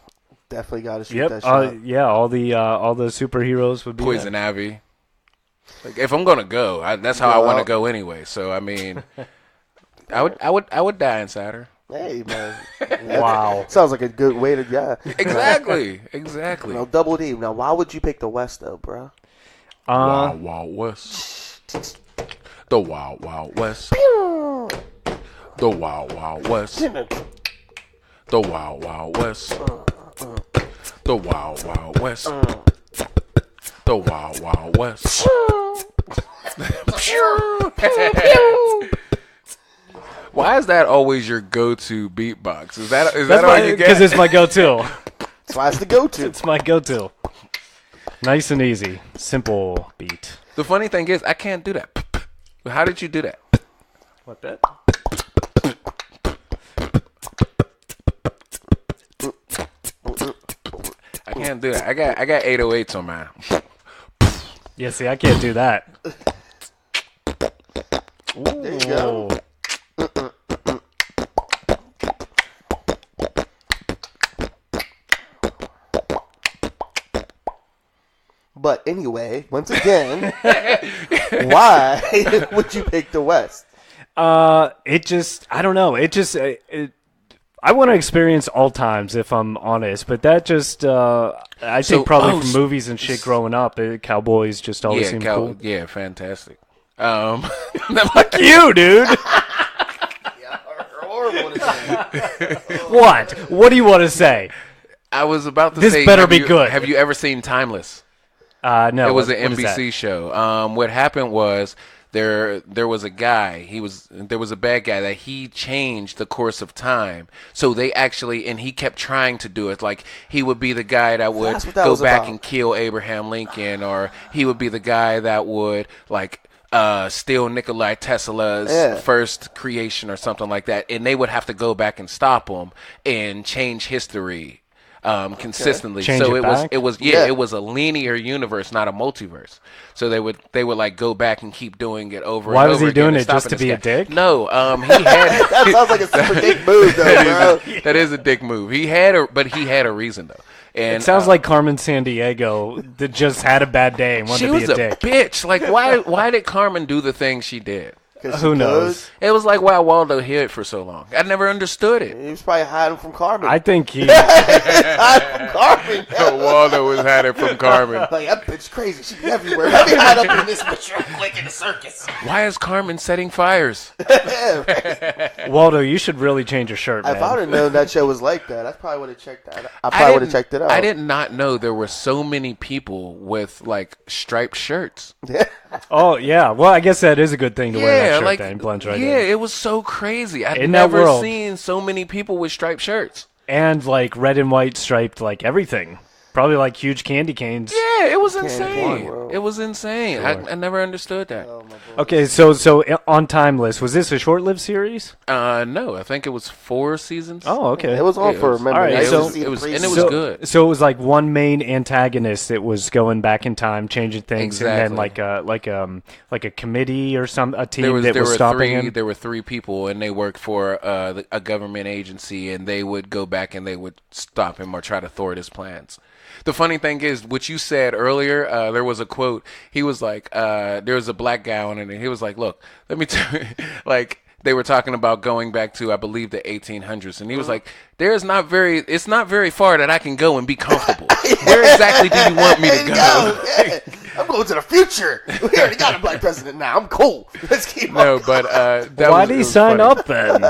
Definitely got to shoot Yep. that shot. Yeah. All the superheroes would be Poison Ivy. Like if I'm gonna go, that's how I want to go anyway. So I mean, I would die inside her. Hey, man. Wow. Sounds like a good way to, yeah. Exactly. Now, Double D. Now, why would you pick the West, though, bro? Wild Wild West. The Wild Wild West. The Wild Wild West. The Wild Wild West. The Wild Wild West. The Wild Wild West. Why is that always your go-to beatbox? Is that all you get? Because it's my go-to. That's why it's the go-to. It's my go-to. Nice and easy. Simple beat. The funny thing is, I can't do that. How did you do that? What that? I can't do that. I got 808s on mine. Yeah, see, I can't do that. There you go. But anyway, once again, why would you pick the West? I don't know. I want to experience all times if I'm honest, but that just, I think probably from movies and shit growing up, cowboys just always seem cool. Yeah, fantastic. Fuck you, dude. Horrible to say. What? What do you want to say? I was about to This say, better be good. Have you ever seen Timeless? No. It was what an is that? NBC show. What happened was there was a guy. There was a bad guy that he changed the course of time. So they actually, and he kept trying to do it. Like he would be the guy that would That's what that go was back about. and kill Abraham Lincoln, or he would be the guy that would like steal Nikola Tesla's first creation or something like that. And they would have to go back and stop him and change history. Consistently. Change So it back? it was a linear universe, not a multiverse. So they would like go back and keep doing it over Why and was over he again doing and it, just stopping to be this a guy. dick? No, he had That sounds like a super dick move, though, bro. that is a dick move. He had a reason though. And It sounds like Carmen Sandiego that just had a bad day and wanted she to was be a a dick. bitch. Like why did Carmen do the thing she did? Who knows? It was like why Waldo hid for so long. I never understood it. He was probably hiding from Carmen. I think he. hiding from Carmen. Carmen. Waldo was had it from Carmen. Like, that bitch crazy. She be everywhere. Let me hide up in this bitch real quick in the circus. Why is Carmen setting fires? Waldo, you should really change your shirt, man. If I would have known that show was like that, I probably would have checked that. I probably would have checked it out. I did not know there were so many people with like striped shirts. Oh yeah, well I guess that is a good thing to wear that shirt. Like then. It blends right yeah, in. it was so crazy. I've In that never world. seen so many people with striped shirts. And like red and white striped, like everything. Probably like huge candy canes. Yeah, it was cane, insane. It was insane. I never understood that. Okay, so on Timeless, was this a short-lived series? No, I think it was 4 seasons. Oh, okay. It was on Yeah, for it a was- minute. all right, I used so- to see it the was- pre- and it was so, good. So it was like one main antagonist that was going back in time, changing things, and then like a committee or a team that was stopping him. There were 3 people, and they worked for a government agency, and they would go back and they would stop him or try to thwart his plans. The funny thing is, what you said earlier, there was a quote. He was like, there was a black guy on it, and he was like, look, let me tell you, like, they were talking about going back to, I believe, the 1800s, and he was like, it's not very far that I can go and be comfortable. Where exactly do you want me to go? Yeah. I'm going to the future. We already got a black president now. I'm cool. Let's keep No, on. but Why did he sign up then?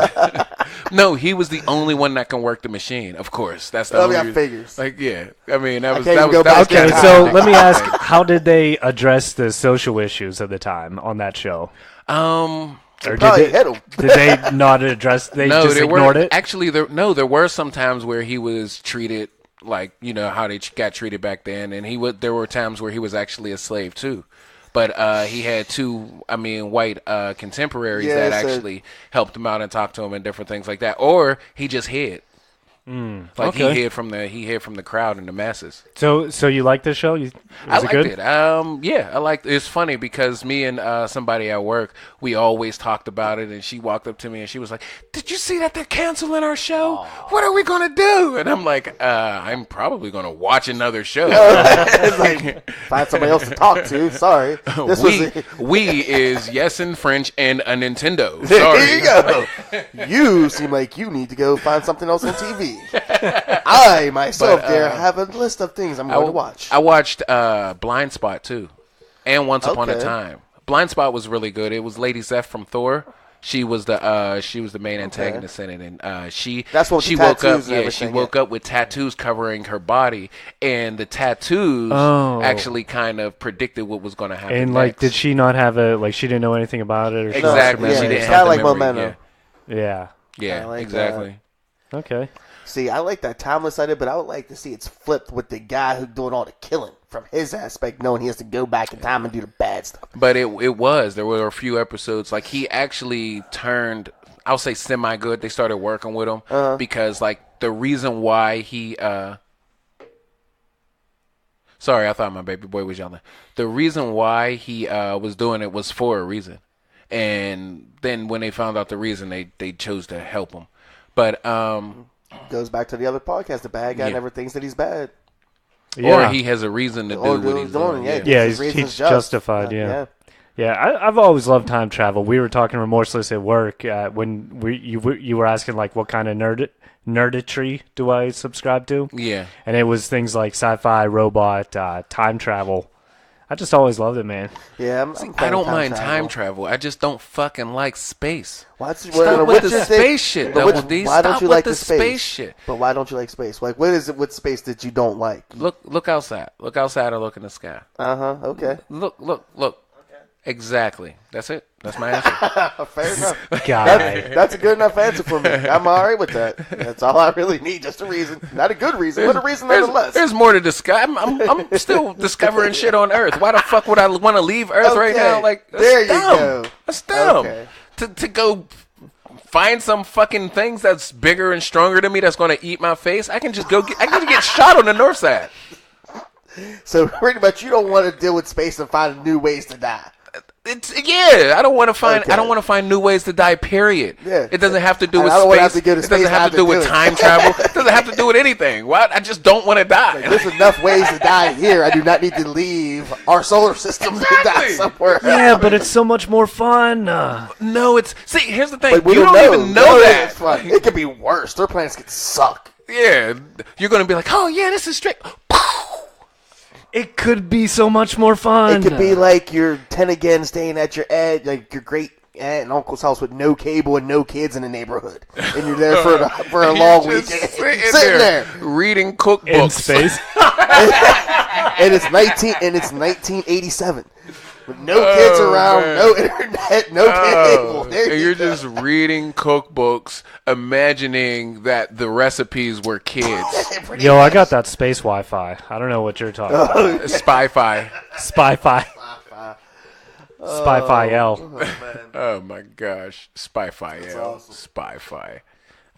No, he was the only one that can work the machine. Of course, that's the Oh, only yeah, reason. figures. Like, yeah, I mean, that was can't that even was go that was back Okay, in so time. let me ask, how did they address the social issues of the time on that show? Or Probably hit him. did they not address? They no, just there ignored were it. actually there were some times where he was treated like how they got treated back then, and there were times where he was actually a slave too. But he had 2, white contemporaries Yeah, that so- actually helped him out and talked to him and different things like that. Or he just hid. okay. he hid from the crowd and the masses. So you like this show? I Was it liked good? it. Yeah, I liked it. It's funny because me and somebody at work, we always talked about it, and she walked up to me and she was like, "Did you see that they're canceling our show? What are we gonna do?" And I'm like, "I'm probably gonna watch another show." It's like, find somebody else to talk to. Sorry. This we is yes in French and a Nintendo. There Sorry. you go. You seem like you need to go find something else on TV. I myself have a list of things I'm going to watch. I watched Blind Spot too, and Once Upon a Okay. Time. Blind Spot was really good. It was Lady Zeph from Thor. She was the main antagonist in it, and she That's what she the woke up. tattoos and Yeah, she everything, woke up with tattoos covering her body, and the tattoos Oh. actually kind of predicted what was going to happen. And like, next. did she not have she didn't know anything about it? Or she exactly? just She remembered didn't it? Kinda have the like memory. Momentum. Yeah. Yeah, I like exactly. Okay. See, I like that timeless idea, but I would like to see it's flipped with the guy who's doing all the killing from his aspect, knowing he has to go back in time and do the bad stuff. But there were a few episodes like he actually turned, I'll say semi good. They started working with him because like the reason why he sorry, I thought my baby boy was yelling. The reason why he was doing it was for a reason, and then when they found out the reason, they chose to help him. But Goes back to the other podcast. The bad guy Yeah. never thinks that he's bad. Yeah. or he has a reason to do Or what he's doing. yeah. Yeah, his he's reason's he's just. justified. Yeah. Yeah, I've always loved time travel. We were talking remorseless at work when you were asking like what kind of nerditry do I subscribe to? Yeah. And it was things like sci-fi, robot, time travel. I just always loved it, man. Yeah, I'm I don't mind time travel. I just don't fucking like space. Stop with the space shit, Double D. Why don't Stop you with like the the space shit. But why don't you like space? Like, what is it with space that you don't like? Look outside. Look outside or look in the sky. Okay. Look. Exactly. That's it. That's my answer. Fair enough. Guy. That's a good enough answer for me. I'm all right with that. That's all I really need. Just a reason. Not a good reason, but a reason nonetheless. There's more to discover. I'm still discovering shit on Earth. Why the fuck would I want to leave Earth right Okay. now? Like, that's There you dumb. go. That's dumb. Okay. To go find some fucking things that's bigger and stronger than me that's going to eat my face. I can just go. I can get shot on the north side. So pretty much, you don't want to deal with space and find new ways to die. I don't want to find. Okay. I don't want to find new ways to die. Period. Yeah. It doesn't have to do And with I don't wanna space. have to go to It space doesn't have to do with it. time travel. It doesn't have to do with anything. Why? I just don't want to die. There's enough ways to die here. I do not need to leave our solar system to die Exactly. somewhere else. Yeah, but it's so much more fun. No, it's. See, here's the thing. But we You don't even know No, that. it's fun. It could be worse. Their planets could suck. Yeah, you're gonna be like, oh yeah, this is straight. It could be so much more fun. It could be like you're 10 again staying at your great aunt and uncle's house with no cable and no kids in the neighborhood. And you're there for a long weekend. Sitting there. Reading cookbooks. In space. and it's 1987. With no kids around, man. no internet, no cable. There And you you're go. just reading cookbooks, imagining that the recipes were kids. Yo, I got that space Wi-Fi. I don't know what you're talking about. Spy-fi. Spy-Fi. Spy-Fi L. Oh my gosh. Spy-fi, yeah. awesome. Spy-fi.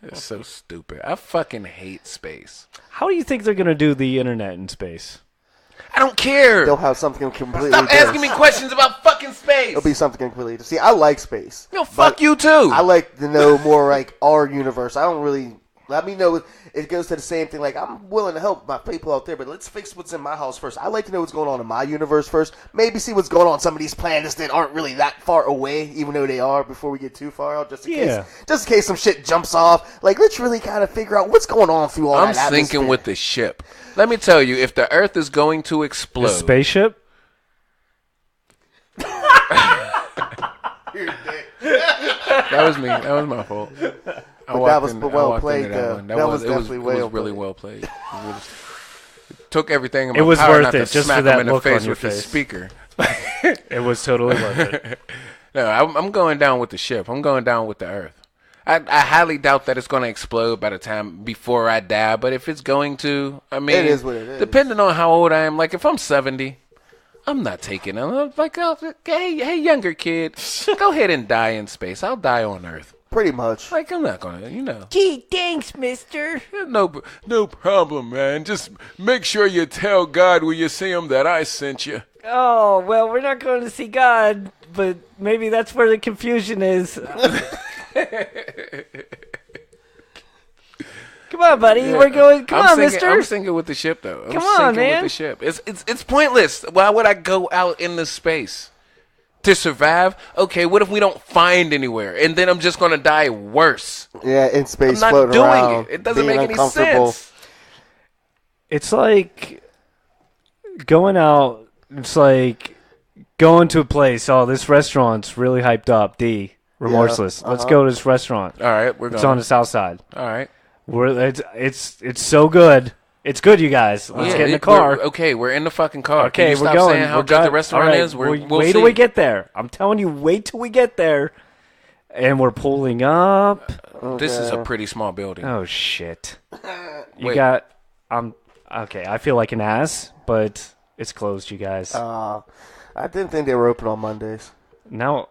It's so stupid. I fucking hate space. How do you think they're going to do the internet in space? I don't care. They'll have something completely Stop different. asking me questions about fucking space. It'll be something completely different. See, I like space. Yo, fuck but you too. I like to know more like our universe. I don't really let me know. It goes to the same thing. Like I'm willing to help my people out there, but let's fix what's in my house first. I like to know what's going on in my universe first. Maybe see what's going on in some of these planets that aren't really that far away, even though they are. Before we get too far out, just in case some shit jumps off. Like let's really kind of figure out what's going on through all I'm that thinking atmosphere. with the ship. Let me tell you, if the Earth is going to explode, The spaceship? that was me. That was my fault. But that was well played, though. That was definitely it well was really played. well played. It really- took everything in my It was power worth not to it, just smack for that him in the look on face your with the face. speaker. It was totally worth it. No, I'm going down with the ship. I'm going down with the Earth. I highly doubt that it's going to explode by the time before I die. But if it's going to, I mean, It is what it is. Depending on how old I am, like if I'm 70, I'm not taking it. I'm like, oh, hey, younger kid, go ahead and die in space. I'll die on Earth. Pretty much. Like I'm not gonna, Gee, thanks, mister. No problem, man. Just make sure you tell God when you see him that I sent you. Oh, well, we're not going to see God, but maybe that's where the confusion is. Come on, buddy. We're going. Come on, mister. I'm sinking with the ship, though. I'm Come on, sinking man. with the ship. It's pointless. Why would I go out into space to survive? Okay, what if we don't find anywhere, and then I'm just gonna die worse? Yeah, in space, I'm not floating doing around, it. It doesn't being make any uncomfortable. sense. It's like going out. It's like going to a place. Oh, this restaurant's really hyped up. Remorseless. Let's go to this restaurant. All right, we're It's going. on the south side. All right. It's so good. It's good, you guys. Let's get in the car. We're in the fucking car. Okay, Can you we're stop going. saying how We're good the going. restaurant All right, is? We'll wait till see. we get there. I'm telling you, wait till we get there. And we're pulling up. This is a pretty small building. Oh shit! You Wait. got. Okay. I feel like an ass, but it's closed, you guys. I didn't think they were open on Mondays. Now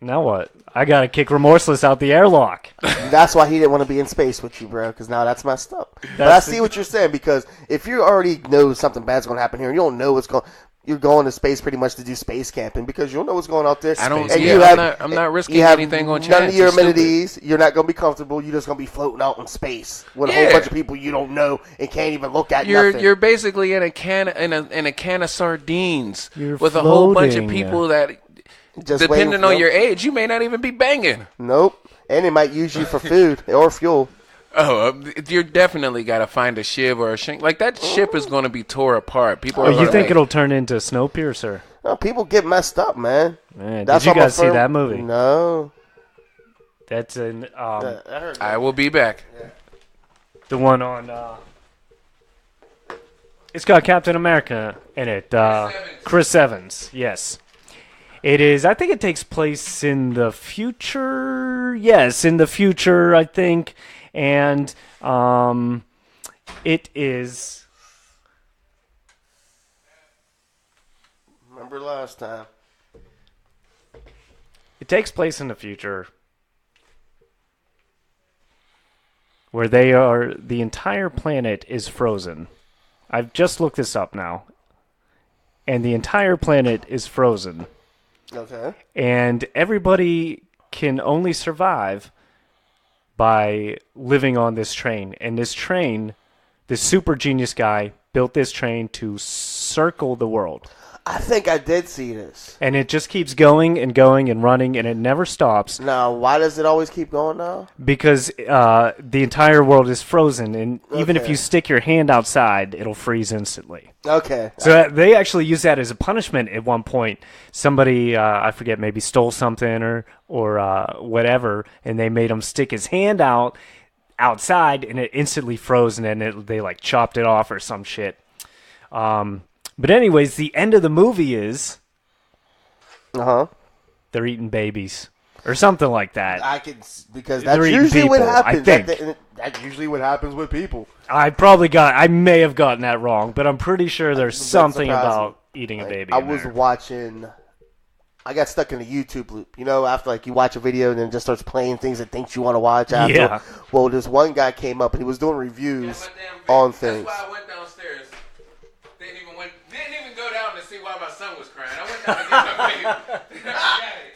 what? I gotta kick Remorseless out the airlock. That's why he didn't want to be in space with you, bro, because now that's messed up. But I see what you're saying, because if you already know something bad's going to happen here, and you don't know what's going you're going to space pretty much to do space camping, because you'll know what's going out there. I don't. And Yeah, I'm not risking you have anything on chance. none of your It's stupid. amenities. You're not going to be comfortable. You're just going to be floating out in space with a whole bunch of people you don't know and can't even look at. Nothing. You're basically in a can of sardines You're with a whole bunch of floating. people that, just depending waiting on for your them. age, you may not even be banging. Nope. And they might use you for food or fuel. Oh, you're definitely got to find a shiv or a shank. Like that ship is going to be tore apart. People Oh, are you like, think it'll turn into Snowpiercer? No, people get messed up, man. Man, That's did you why I'm guys see firm- that movie? No. That's an I will be back. the one on. It's got Captain America in it. Chris Evans. Yes. It is. I think it takes place in the future. Yes, in the future, I think. And it is. Remember last time. It takes place in the future. Where they are. The entire planet is frozen. I've just looked this up now. And the entire planet is frozen. Okay. And everybody can only survive by living on this train. And this train, this super genius guy built this train to circle the world. I think I did see this. And it just keeps going and going and running, and it never stops. Now, why does it always keep going now? Because the entire world is frozen, and even if Okay. you stick your hand outside, it'll freeze instantly. Okay. So they actually use that as a punishment at one point. Somebody, I forget, maybe stole something or whatever, and they made him stick his hand outside, and it instantly froze, and then they like chopped it off or some shit. But anyways, the end of the movie is they're eating babies or something like that. Because They're that's eating usually what people, I happens. think. That's usually what happens with people. I may have gotten that wrong, but I'm pretty sure there's That something surprised me. about eating a baby. I in was there. watching. I got stuck in a YouTube loop. You know, after like you watch a video and then it just starts playing things it thinks you want to watch after. Yeah. Well, this one guy came up and he was doing reviews on things. That's why I went downstairs. Didn't even go down to see why my son was crying. I went down to get my baby.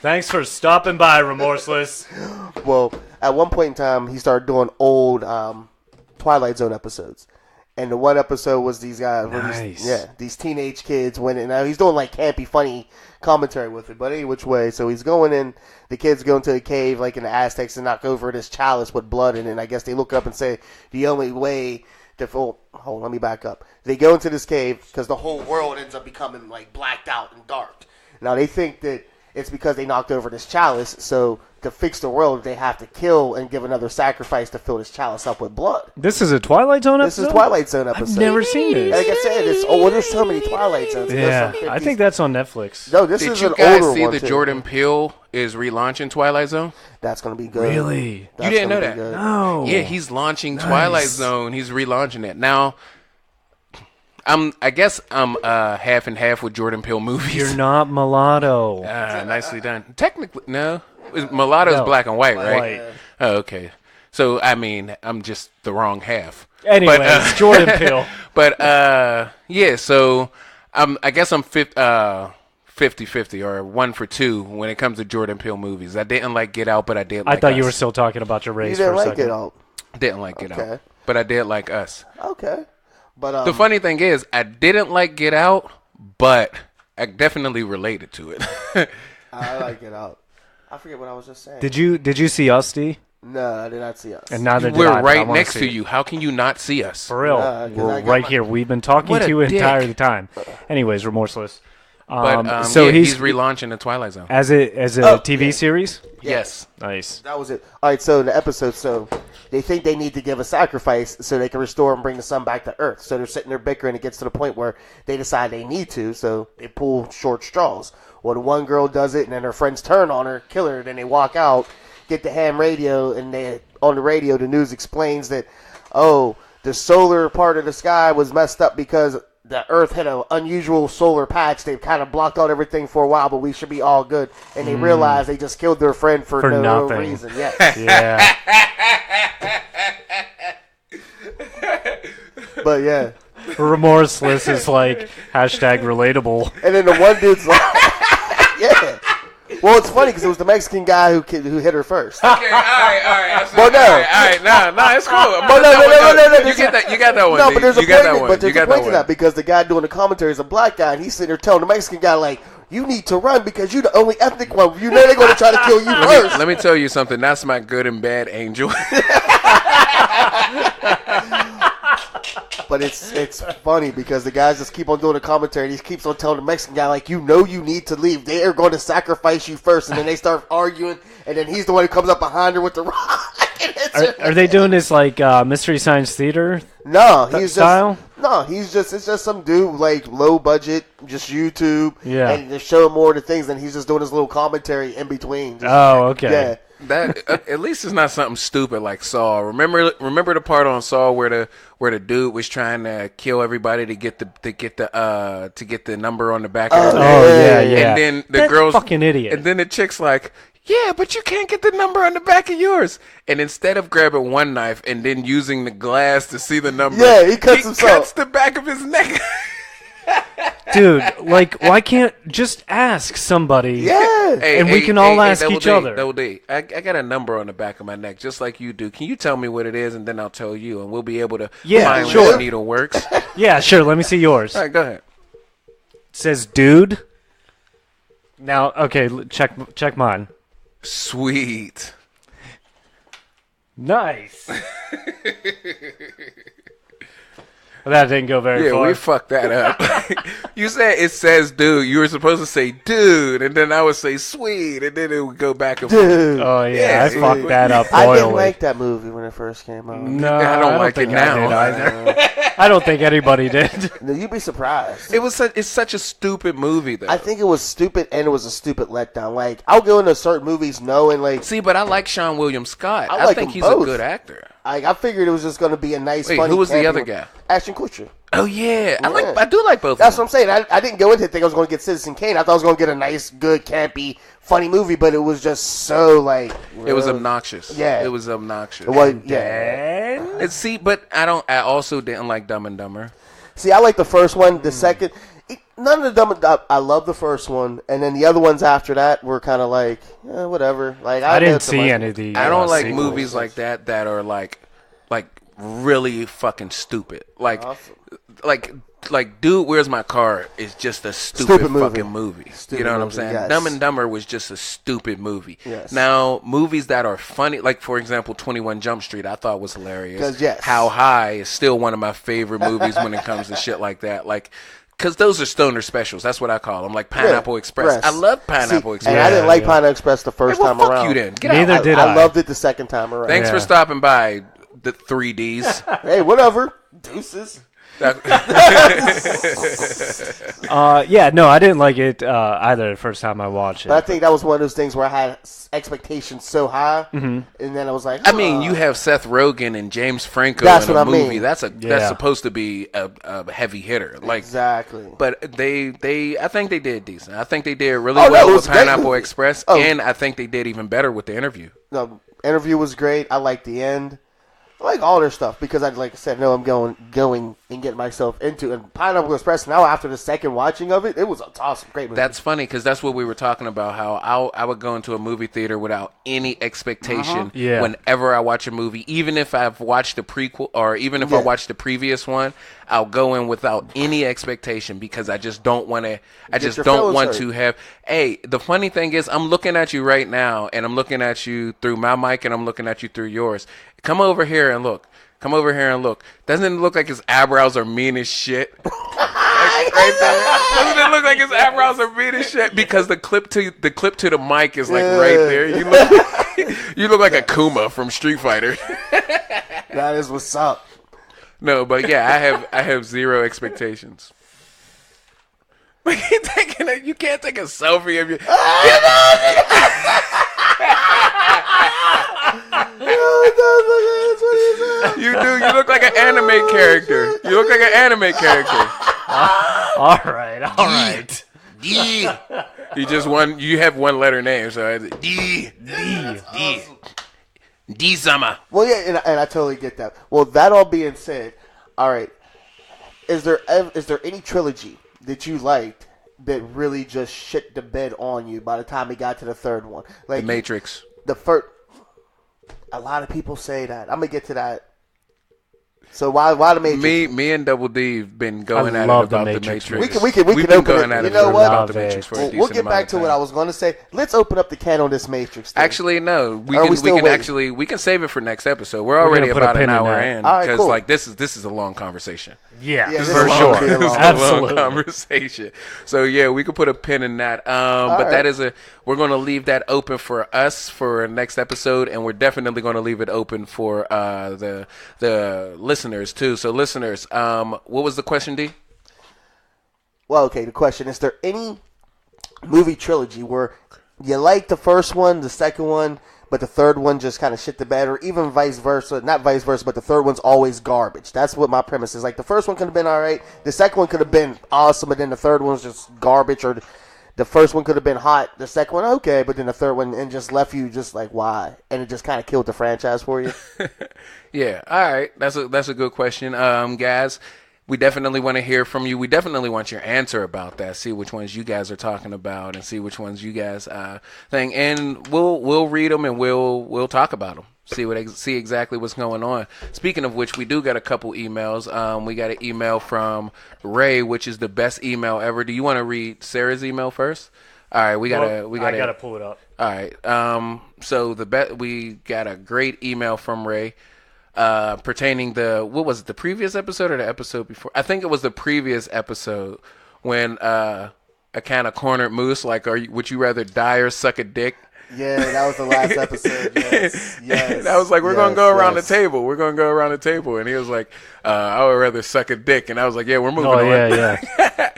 Thanks for stopping by, Remorseless. Well, at one point in time, he started doing old Twilight Zone episodes. And the one episode was these guys, Nice. these teenage kids went in. Now he's doing like campy, funny commentary with it, but any which way. So he's going in. The kids go into a cave, like in the Aztecs, and knock over this chalice with blood in it. And I guess they look up and say the only way to. Hold on, let me back up. They go into this cave because the whole world ends up becoming like blacked out and dark. Now they think that it's because they knocked over this chalice. So to fix the world, they have to kill and give another sacrifice to fill this chalice up with blood. This is a Twilight Zone This episode? is Twilight Zone episode. I've never seen this. Like I said, there's so many Twilight Zones. Yeah, I think that's on Netflix. No, this Did is you an guys older see one the too. Jordan Peele is relaunching Twilight Zone? That's gonna be good. Really? That's You didn't gonna know be that? good. No. Yeah, he's launching Twilight Zone. He's relaunching it now. I guess I'm half and half with Jordan Peele movies. You're not mulatto. Nicely done. Technically, no. Mulatto's No. black and white, right? White. Oh, okay. So I mean, I'm just the wrong half. Anyways, But, Jordan Peele. But yeah. So I guess I'm 50-50 or 1 for 2 when it comes to Jordan Peele movies. I didn't like Get Out, but I did. I like thought you Us. were still talking about your You race for didn't a like second. it all. Didn't like Get Okay. Out, but I did like Us. Okay. But The funny thing is, I didn't like Get Out, but I definitely related to it. I like it out. I forget what I was just saying. Did you see Us, D? No, I did not see us. And neither did We're I, but I right wanna next see to it. you. How can you not see us? For real. 'cause I We're got right my- here. We've been talking What to a you dick. entire time. Anyways, Remorseless. But So yeah, he's relaunching the Twilight Zone. as a Oh, TV yeah. series? Yes. Nice. That was it. All right, so in the episode, they think they need to give a sacrifice so they can restore and bring the sun back to Earth. So they're sitting there bickering. It gets to the point where they decide they need to, so they pull short straws. Well, the one girl does it, and then her friends turn on her, kill her, then they walk out, get the ham radio, and on the radio, the news explains that, the solar part of the sky was messed up because the Earth had an unusual solar patch. They've kind of blocked out everything for a while, but we should be all good. And they realize they just killed their friend for no nothing. reason. Yes. Yeah. But yeah. Remorseless is like #relatable. And then the one dude's like, yeah. Well, it's funny because it was the Mexican guy who hit her first. Okay, all right. Well, no. All right, no, it's cool. But no. You got that one. No, D. but there's a you got that point. one. But there's You got a point that to that one. because the guy doing the commentary is a black guy, and he's sitting there telling the Mexican guy like, "You need to run because you're the only ethnic one. You know they're going to try to kill you first." Let me tell you something. That's my good and bad angel. But it's funny because the guys just keep on doing the commentary. And he keeps on telling the Mexican guy like, you need to leave. They are going to sacrifice you first, and then they start arguing, and then he's the one who comes up behind her with the rock. And hits her. Are they doing this like Mystery Science Theater? No, he's style? it's just some dude like low budget, just YouTube, Yeah. and just show him more of the things, and he's just doing his little commentary in between. Just- Oh, okay. yeah. That at least it's not something stupid like Saw. Remember the part on Saw where the dude was trying to kill everybody to get the number on the back of his Oh, neck. yeah. And then the That girl's fucking idiot. And then the chick's like, "Yeah, but you can't get the number on the back of yours." And instead of grabbing one knife and then using the glass to see the number, Yeah, he cuts himself. cuts the back of his neck. Dude, like, why can't just ask somebody? Yeah. And we can all ask each other. Double D, I got a number on the back of my neck, just like you do. Can you tell me what it is, and then I'll tell you, and we'll be able to Yeah, find sure. where the needle works. Yeah, sure. Let me see yours. All right, go ahead. says dude. Now, okay, check mine. Sweet. Nice. Well, that didn't go very far. Yeah, we fucked that up. You said it says dude. You were supposed to say dude, and then I would say sweet, and then it would go back and forth. Dude. Oh, yeah, I fucked that up I royally. didn't like that movie when it first came out. No, I don't like it think now. I did either. I don't think anybody did. No, you'd be surprised. It's such a stupid movie, though. I think it was stupid, and it was a stupid letdown. Like, I'll go into certain movies knowing, like... See, but I like Sean William Scott. I I like think them he's both. a good actor. I figured it was just going to be a nice, Wait, funny... who was the campy other one. guy? Ashton Kutcher. Oh yeah, Yeah. I do like both. That's of what them. I'm saying. I didn't go into it thinking I was going to get Citizen Kane. I thought I was going to get a nice, good, campy, funny movie, but it was just so, like... It was obnoxious. Yeah. It was obnoxious. Well, yeah. And see, but I also didn't like Dumb and Dumber. See, I like the first one. The second... None of the I love the first one, and then the other ones after that were kind of like, whatever. Like I didn't see any of the I don't like sequels. movies like that are like really fucking stupid. Like Awesome. like Dude, Where's My Car is just a stupid movie. fucking movie. Stupid You know what I'm movie, saying? yes. Dumb and Dumber was just a stupid movie. Yes. Now, movies that are funny, like for example, 21 Jump Street, I thought was hilarious. 'Cause, yes. How High is still one of my favorite movies when it comes to shit like that. Like, because those are stoner specials. That's what I call them. Like Pineapple Express. I love Pineapple Express. And I didn't like yeah. Pineapple Express the first Hey, well, time fuck around. you then. Get Neither out. did I loved it the second time around. Thanks for Yeah. stopping by, the 3Ds. Hey, whatever. Deuces. Yeah, no, I didn't like it either the first time I watched it. But I think that was one of those things where I had expectations so high, and then I was like, I mean, you have Seth Rogen and James Franco That's in what a I mean. movie. That's Yeah. supposed to be a heavy hitter. Like, exactly. but I think they did decent. I think they did really Oh, no, well it with was a great Pineapple movie. Express, Oh. and I think they did even better with the interview. The interview was great. I liked the end. I like all their stuff because I, like I said, know I'm going and getting myself into. And Pineapple Express. Now after the second watching of it, it was an awesome, great movie. That's funny because that's what we were talking about. How I would go into a movie theater without any expectation. Yeah. Whenever I watch a movie, even if I've watched the prequel or even if I watched the previous one, I'll go in without any expectation because I just don't want to. I just your don't feelings want hurt. to have. Hey, the funny thing is, I'm looking at you right now, and I'm looking at you through my mic, and I'm looking at you through yours. Come over here and look. Come over here and look. Doesn't it look like his eyebrows are mean as shit? Like, right there. Doesn't it look like his eyebrows are mean as shit? Because the clip to the mic is like right there. You look like a Kuma from Street Fighter. That is what's up. No, but yeah, I have zero expectations. You can't take a selfie of your. You do. You look like an anime character. You look like an anime character. All right. You have one letter name, so it's D Summer. Well, yeah, and I totally get that. Well, that all being said, all right, is there any trilogy that you liked that really just shit the bed on you by the time we got to the third one? Like The Matrix. The first. A lot of people say that. I'm gonna get to that. So why the Matrix? Me and Double D have been going I at it love The about the Matrix. Matrix. We can We've been open going it. at You it know for what? about the Matrix for a We'll decent get back amount to of what time. I was going to say. Let's open up the can on this Matrix thing. Actually, no. We Or are we can still waiting? actually we can save it for next episode. We're already gonna put a about pin an in hour that. in All right, because cool. like this is a long conversation. Yeah, Yeah, this for is a sure. long- This is a long Absolutely. conversation. So yeah, we could put a pin in that. But right. that is we're going to leave that open for us for next episode, and we're definitely going to leave it open for the listeners too. So listeners, what was the question, D? Well, okay. The question is: there any movie trilogy where you like the first one, the second one, but the third one just kind of shit the bed, or even vice versa? Not vice versa, but the third one's always garbage. That's what my premise is. Like the first one could have been all right, the second one could have been awesome, but then the third one's just garbage, or the first one could have been hot, the second one okay, but then the third one and just left you just like why, and it just kind of killed the franchise for you. Yeah, all right. That's a good question, guys. We definitely want to hear from you. We definitely want your answer about that. See which ones you guys are talking about, and see which ones you guys think. And we'll read them and we'll talk about them. see exactly what's going on. Speaking of which, we do got a couple emails. We got an email from Ray, which is the best email ever. Do you want to read Sarah's email first? All right, I gotta pull it up. All right. So we got a great email from Ray pertaining what was it, the previous episode or the episode before? I think it was the previous episode when I kind of cornered Moose like, would you rather die or suck a dick? Yeah, that was the last episode. Yes. And I was like, we're gonna go around the table. We're gonna go around the table, and he was like, I would rather suck a dick. And I was like, yeah, we're moving on. Yeah.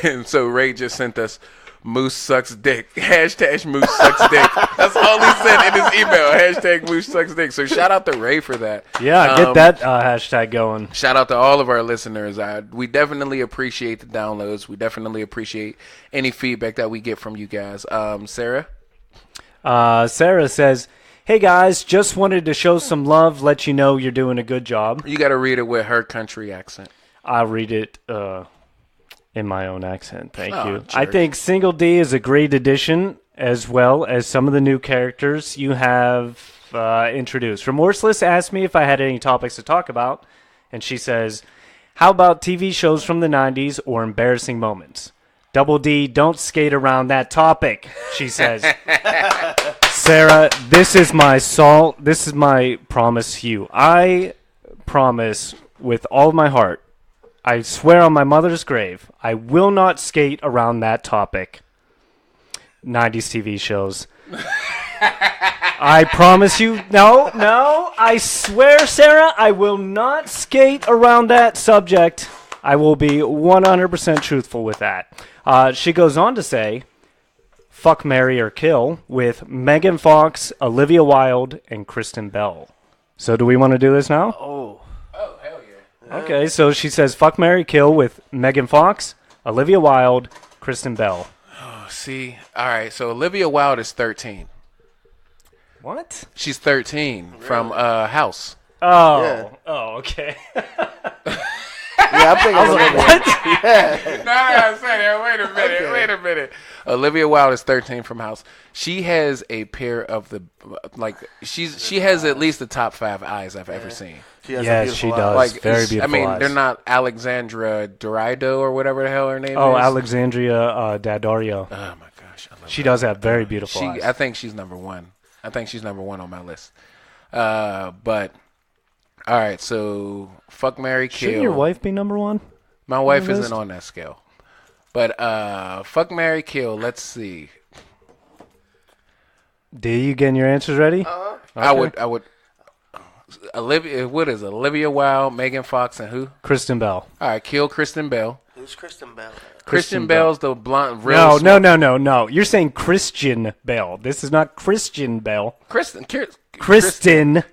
And so Ray just sent us Moose sucks dick. Hashtag Moose sucks dick. That's all he said in his email. Hashtag Moose sucks dick. So shout out to Ray for that. Yeah, get that hashtag going. Shout out to all of our listeners. We definitely appreciate the downloads. We definitely appreciate any feedback that we get from you guys. Sarah? Sarah says, hey guys, just wanted to show some love, let you know you're doing a good job. You got to read it with her country accent. I'll read it in my own accent. Thank you. Jerk. I think Single D is a great addition, as well as some of the new characters you have introduced. Remorseless asked me if I had any topics to talk about, and she says, how about TV shows from the 90s or embarrassing moments? Double D, don't skate around that topic, she says. Sarah, this is my promise to you. I promise with all of my heart, I swear on my mother's grave, I will not skate around that topic. 90s TV shows. I promise you, no, I swear, Sarah, I will not skate around that subject. I will be 100% truthful with that. She goes on to say, fuck, marry, or kill with Megan Fox, Olivia Wilde, and Kristen Bell. So do we want to do this now? Oh, hell yeah. Okay, so she says fuck, marry, kill with Megan Fox, Olivia Wilde, Kristen Bell. Oh, see? All right, so Olivia Wilde is 13. What? She's 13 from House. Oh, Yeah. Okay. Yeah, I'm thinking what? Yeah. No, I said that. Wait a minute. Olivia Wilde is 13 from House. She has a pair of she has at least the top 5 eyes I've ever seen. Yes, she does. Very beautiful I mean, eyes. they're not Alexandra Dorado or whatever the hell her name is. Oh, Alexandria Daddario. Oh my gosh, I love She does have very beautiful eyes. I think she's number one. I think she's number one on my list. But all right, so fuck, marry, kill. Shouldn't your wife be number one? My wife isn't on that scale. But fuck, marry, kill. Let's see. Do you getting your answers ready? Okay. I would. Olivia, what is it? Olivia Wilde, Megan Fox, and who? Kristen Bell. All right, kill Kristen Bell. Who's Kristen Bell? Kristen Bell's the blonde. Real No. You're saying Christian Bell. This is not Christian Bell. Kristen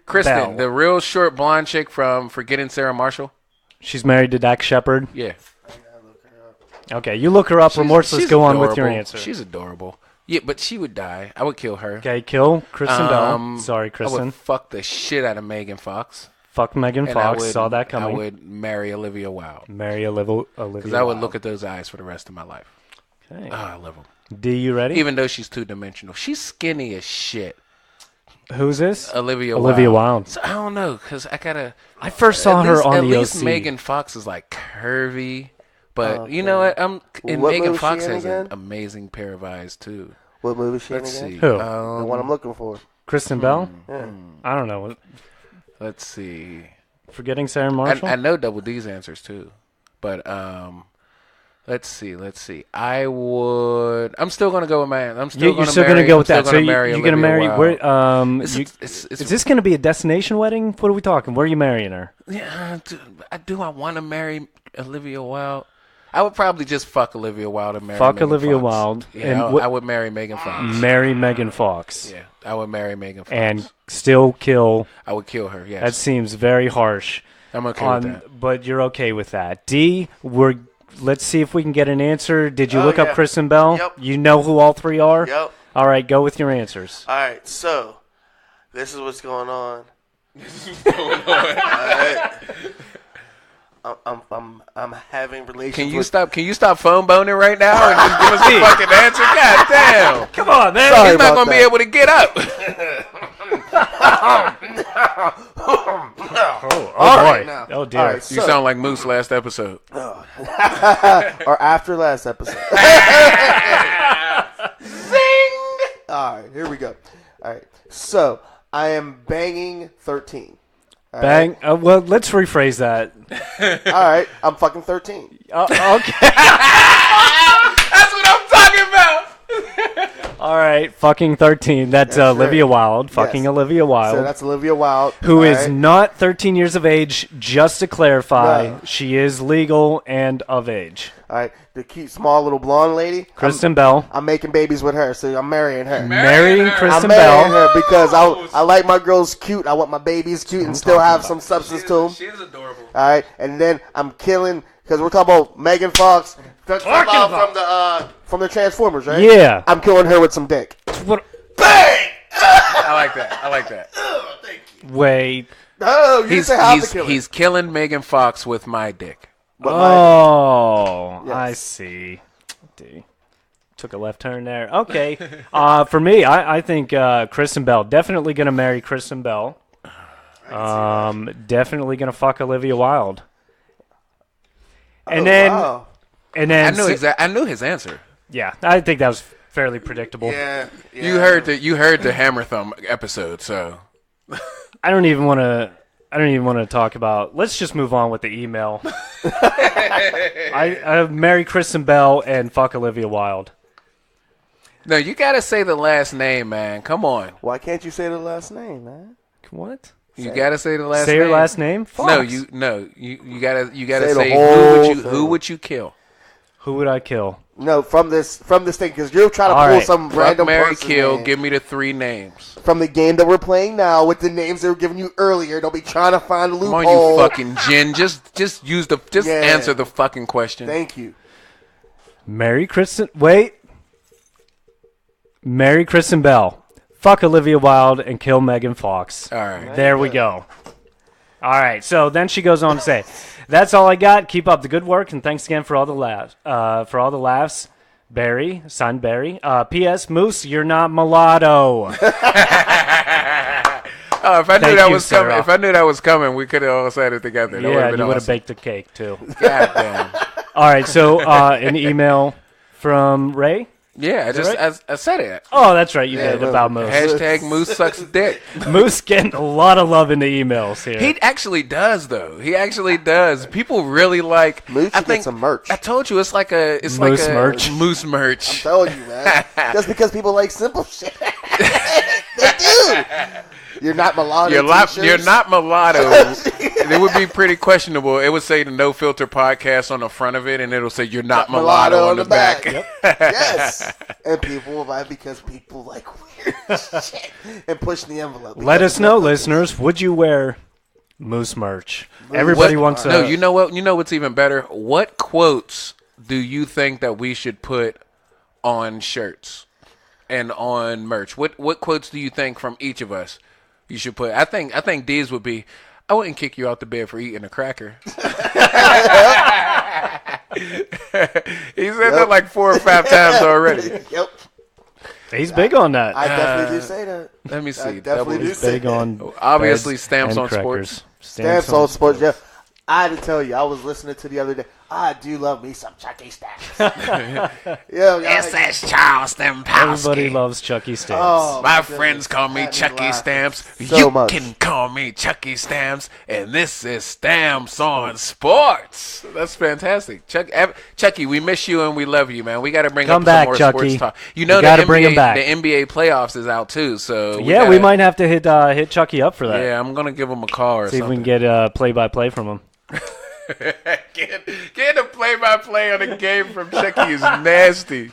Bell. the real short blonde chick from Forgetting Sarah Marshall. She's married to Dax Shepard. Yeah. Okay, you look her up. Remorseless. She's Go on with adorable. your answer. She's adorable. Yeah, but she would die. I would kill her. Okay, kill Kristen Bell. Sorry, I Kristen. would fuck the shit out of Megan Fox. Fuck Megan And Fox. Saw that coming. I would marry Olivia Wilde. Marry Olivia Because I would look at those eyes for the rest of my life. Okay. Oh, I love them. D, you ready? Even though she's two-dimensional. She's skinny as shit. Who's this? Olivia Wilde. So I don't know, because I first saw her on at the least OC. Megan Fox is like curvy. But you know what? What Megan movie Fox she in has again? an amazing pair of eyes, too. What movie is she in Let's again? see. Who? The one I'm looking for. Kristen Bell? Yeah. I don't know. Let's see. Forgetting Sarah Marshall? I know Double D's answers, too. But let's see. I'm still going to go with my... You're still going to go with that. So you're going to marry... Wilde. Is this going to be a destination wedding? What are we talking? Where are you marrying her? Yeah, do I want to marry Olivia Wilde? I would probably just fuck Olivia Wilde and marry Fuck Megan Olivia Fox. Wilde. Yeah, And I would marry Megan Fox. Marry Megan Fox. Yeah, I would marry Megan Fox. And still kill... I would kill her, yes. That seems very harsh. I'm okay with that. But you're okay with that. D, let's see if we can get an answer. Did you look up yeah. Kristen Bell? Yep. You know who all three are? Yep. All right, go with your answers. All right, so this is what's going on. I'm having relations. Can you stop phone boning right now and just give us the fucking answer? God damn! Come on, man. Sorry He's not about gonna be that. able to get up. All right, boy. now. Oh dear. All right, You sound like Moose last episode. or after last episode. Zing! All right, here we go. All right, so I am banging 13. All Bang. Well, let's rephrase that. All right, I'm fucking 13. Okay. That's what I'm talking about. All right. Fucking 13. That's That's Olivia right. Wilde. Fucking Yes. Olivia Wilde. So that's Olivia Wilde, who all is right? not 13 years of age, just to clarify. No. She is legal and of age. All right, the cute, small little blonde lady. Kristen Bell. I'm making babies with her, so I'm marrying her. Marrying her. Kristen I'm marrying Bell. her because I like my girls cute. I want my babies cute and still have some substance to them. She's adorable. All right, and then I'm killing because we're talking about Megan Fox from the Transformers, right? Yeah. I'm killing her with some dick. What? Bang! I like that. I like that. Oh, thank you. Wait. Oh, you He's say how to kill he's killing Megan Fox with my dick. Oh, Yes. I see. Took a left turn there. Okay. For me, I think Kristen Bell. Definitely going to marry Kristen Bell. Definitely going to fuck Olivia Wilde. And then, Wow. and then, I knew his answer. yeah, I think that was fairly predictable. Yeah. You heard the Hammer Thumb episode, so I don't even want to talk about. Let's just move on with the email. I marry Kristen Bell and fuck Olivia Wilde. no, you gotta say the last name, man. Come on, Why can't you say the last name, man? What? you gotta say the last Say name. your last name? No, Fox. you gotta Say the say whole who thing. would you kill? Who would I kill? No, from this thing because you're trying to All pull right. some Fuck, random marry, person kill. name Give me the 3 names. from the game that we're playing now with the names they were giving you earlier. Don't be trying to find a Come loophole. on, you fucking Jen. Just Yeah. answer the fucking question. Thank you. Marry Kristen. Wait. Marry Kristen Bell. Fuck Olivia Wilde and kill Megan Fox. All right. There we go. All right. So then she goes on to say, "That's all I got. Keep up the good work and thanks again for all the laughs. Barry, signed Barry. P.S. Moose, you're not mulatto." Oh, if I knew Thank that you, was coming, Sarah. if I knew that was coming, we could have all said it together. That Yeah, been you would have awesome. baked a cake too. God damn. All right. So an email from Ray. Yeah, I said it. Oh, that's right. You Yeah, did no. about Moose. Hashtag Moose sucks dick. Moose getting a lot of love in the emails here. He actually does, though. He actually does. People really like. Moose I should think get some merch. I told you it's like a Moose merch. Moose merch. Tell you, man. Just because people like simple shit. They do. You're not mulatto. You're t-shirts. not mulatto. It would be pretty questionable. It would say the No Filter Podcast on the front of it, and it'll say you're not mulatto on the back. Yes. And people will buy because people like weird shit and push the envelope. Let us know, listeners. Would you wear Moose merch? Everybody wants to. No, you know what? You know what's even better? What quotes do you think that we should put on shirts and on merch? What quotes do you think from each of us you should put? I think D's would be, "I wouldn't kick you out the bed for eating a cracker." He said that like 4 or 5 times already. Yep. He's big on that. I definitely do say that. Let me see. I definitely do He's say big that. on Obviously, breads stamps and on crackers. sports. Stamps on sports, yeah. I had to tell you, I was listening to the other day. I do love me some Chucky Stamps. SS Charleston Everybody loves Chucky Stamps. Oh, My goodness. friends call me Had me Chucky laughing Stamps. so You much. can call me Chucky Stamps, and this is Stamps on Sports. That's fantastic, Chucky. We miss you and we love you, man. We got to bring Come up back, some more Chucky. sports talk. You know, We the gotta NBA, bring him back. the NBA playoffs is out too, so We gotta- might have to hit Chucky up for that. Yeah, I'm gonna give him a call or See if we something. can get play-by-play from him. Get a play-by-play on the game from Chucky is nasty.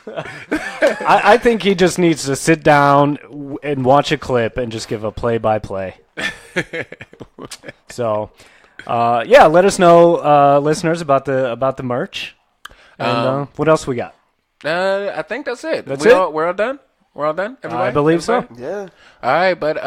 I think he just needs to sit down and watch a clip and just give a play-by-play. So, yeah, let us know, listeners, about the merch. And what else we got? I think that's it. That's it? We're all done. We're all done. Everybody? I believe so. Everybody? Yeah. All right, but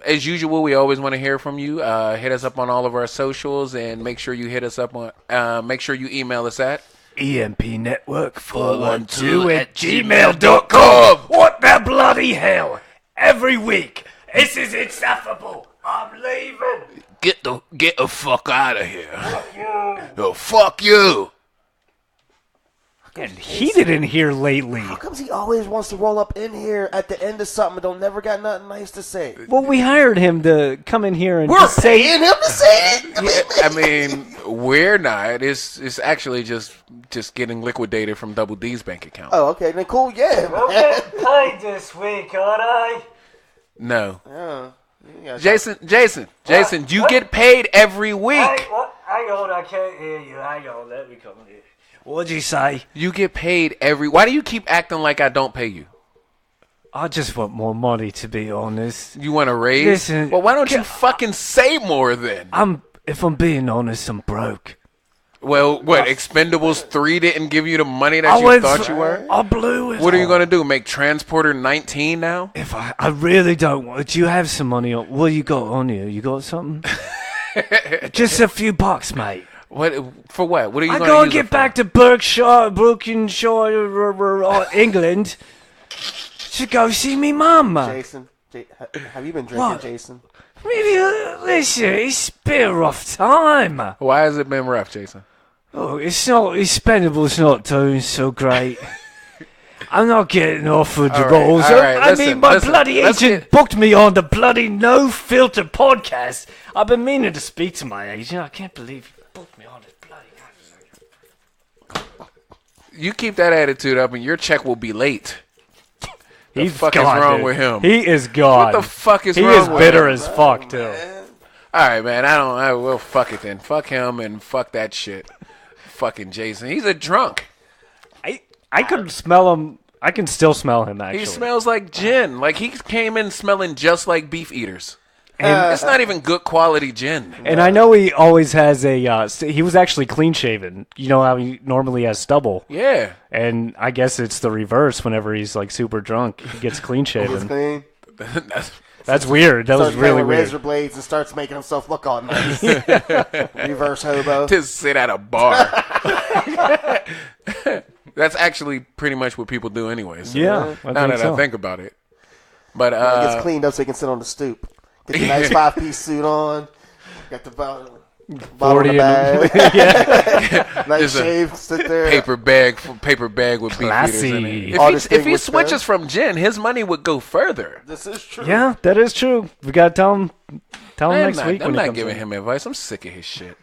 as usual, we always want to hear from you. Hit us up on all of our socials, and make sure you hit us up on. Make sure you email us at EMP Network 412 at gmail.com. What the bloody hell? Every week, This is insufferable. I'm leaving. Get the fuck out of here. Fuck you. Oh, fuck you. And heated in here lately. How comes he always wants to roll up in here at the end of something and don't never got nothing nice to say? Well, we hired him to come in here and We're just say paying him to say it? I mean, we're not. It's actually just getting liquidated from Double D's bank account. Oh, okay. Then cool, yeah. We'll get paid this week, aren't I? No. Yeah, Jason, you get paid every week. Hang on, I can't hear you. Hang on, let me come here. What'd you say? You get paid every... Why do you keep acting like I don't pay you? I just want more money, to be honest. You want a raise? Listen, well, why don't you fucking say more then? If I'm being honest, I'm broke. Well, what, Expendables 3 didn't give you the money that you thought you were? I blew it. What are you going to do, make Transporter 19 now? If I really don't want... Do you have some money on... What you got on you? You got something? Just a few bucks, mate. What for? What? What are you? I gonna gotta use get back to Berkshire, England, to go see me mum. Jason, have you been drinking, What? Jason? Maybe listen, it's been a rough time. Why has it been rough, Jason? Oh, Expendables not doing so great. I'm not getting offered the roles. all right, My bloody agent booked me on the bloody No Filter podcast. I've been meaning to speak to my agent. I can't believe he booked me on this bloody... You keep that attitude up, and your check will be late. The fuck gone, is wrong dude. with him? He is gone. What the fuck is he wrong is with bitter him? as fuck, too. All right, man. Well, fuck it then. Fuck him and fuck that shit. Fucking Jason. He's a drunk. I could smell him. I can still smell him, actually. He smells like gin. Like he came in smelling just like Beef Eaters. And it's not even good quality gin. And I know he always has a... he was actually clean-shaven. You know how he normally has stubble? Yeah. And I guess it's the reverse whenever he's, like, super drunk. He gets clean-shaven. Clean. That's weird. That was Starts really playing with weird. razor blades and starts making himself look all nice. Reverse hobo. To sit at a bar. That's actually pretty much what people do anyway. So Yeah, now that I think about it. But It gets cleaned up so he can sit on the stoop. Get the nice 5-piece suit on. Got the bottle in the bag. Nice shave. Sit there. paper bag with Beef Eaters in it. If he switches from gin, his money would go further. This is true. Yeah, that is true. We got to tell him next week I'm when he not comes giving in. him advice. I'm sick of his shit.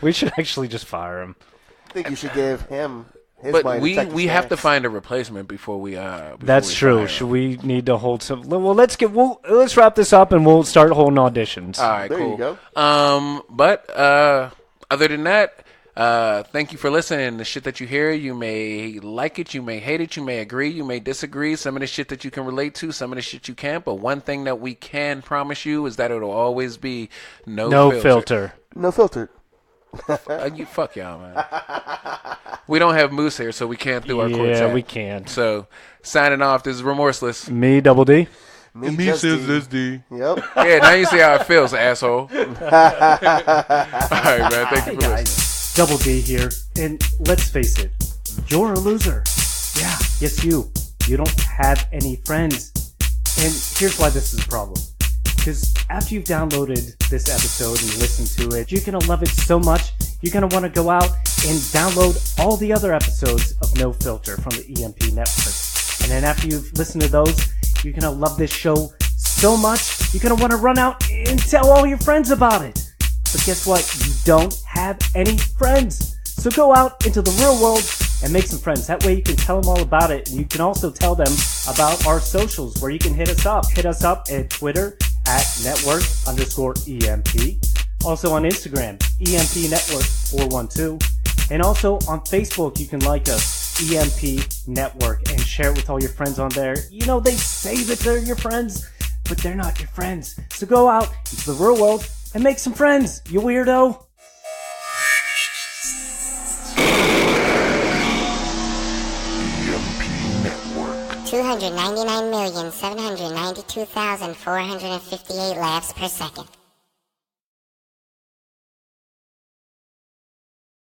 We should actually just fire him. I think you should give him his But money to check we his have to stats. find a replacement before we. That's we true. fire Should him. we need to hold some? Well, let's wrap this up and we'll start holding auditions. All right, There cool. you go. But other than that, thank you for listening. The shit that you hear, you may like it, you may hate it, you may agree, you may disagree. Some of the shit that you can relate to, some of the shit you can't. But one thing that we can promise you is that it'll always be no filter. No filter. You fuck y'all, man. We don't have Moose here, so we can't do our court Yeah, chat. we can. So signing off. This is Remorseless. Me, Double D. Me just D. D. Yep. Yeah, now you see how it feels, asshole. All right, man. Thank you for listening. Double D here, and let's face it, you're a loser. Yeah, yes you. You don't have any friends. And here's why this is a problem. Because after you've downloaded this episode and listened to it, you're going to love it so much, you're going to want to go out and download all the other episodes of No Filter from the EMP network. And then after you've listened to those, you're going to love this show so much, you're going to want to run out and tell all your friends about it. But guess what? You don't have any friends. So go out into the real world and make some friends. That way you can tell them all about it. And you can also tell them about our socials where you can hit us up. Hit us up at Twitter at network_EMP. Also on Instagram, EMP Network 412. And also on Facebook, you can like us, EMP Network, and share it with all your friends on there. You know, they say that they're your friends, but they're not your friends. So go out into the real world and make some friends, you weirdo. EMP Network. 299,792,458 laughs per second.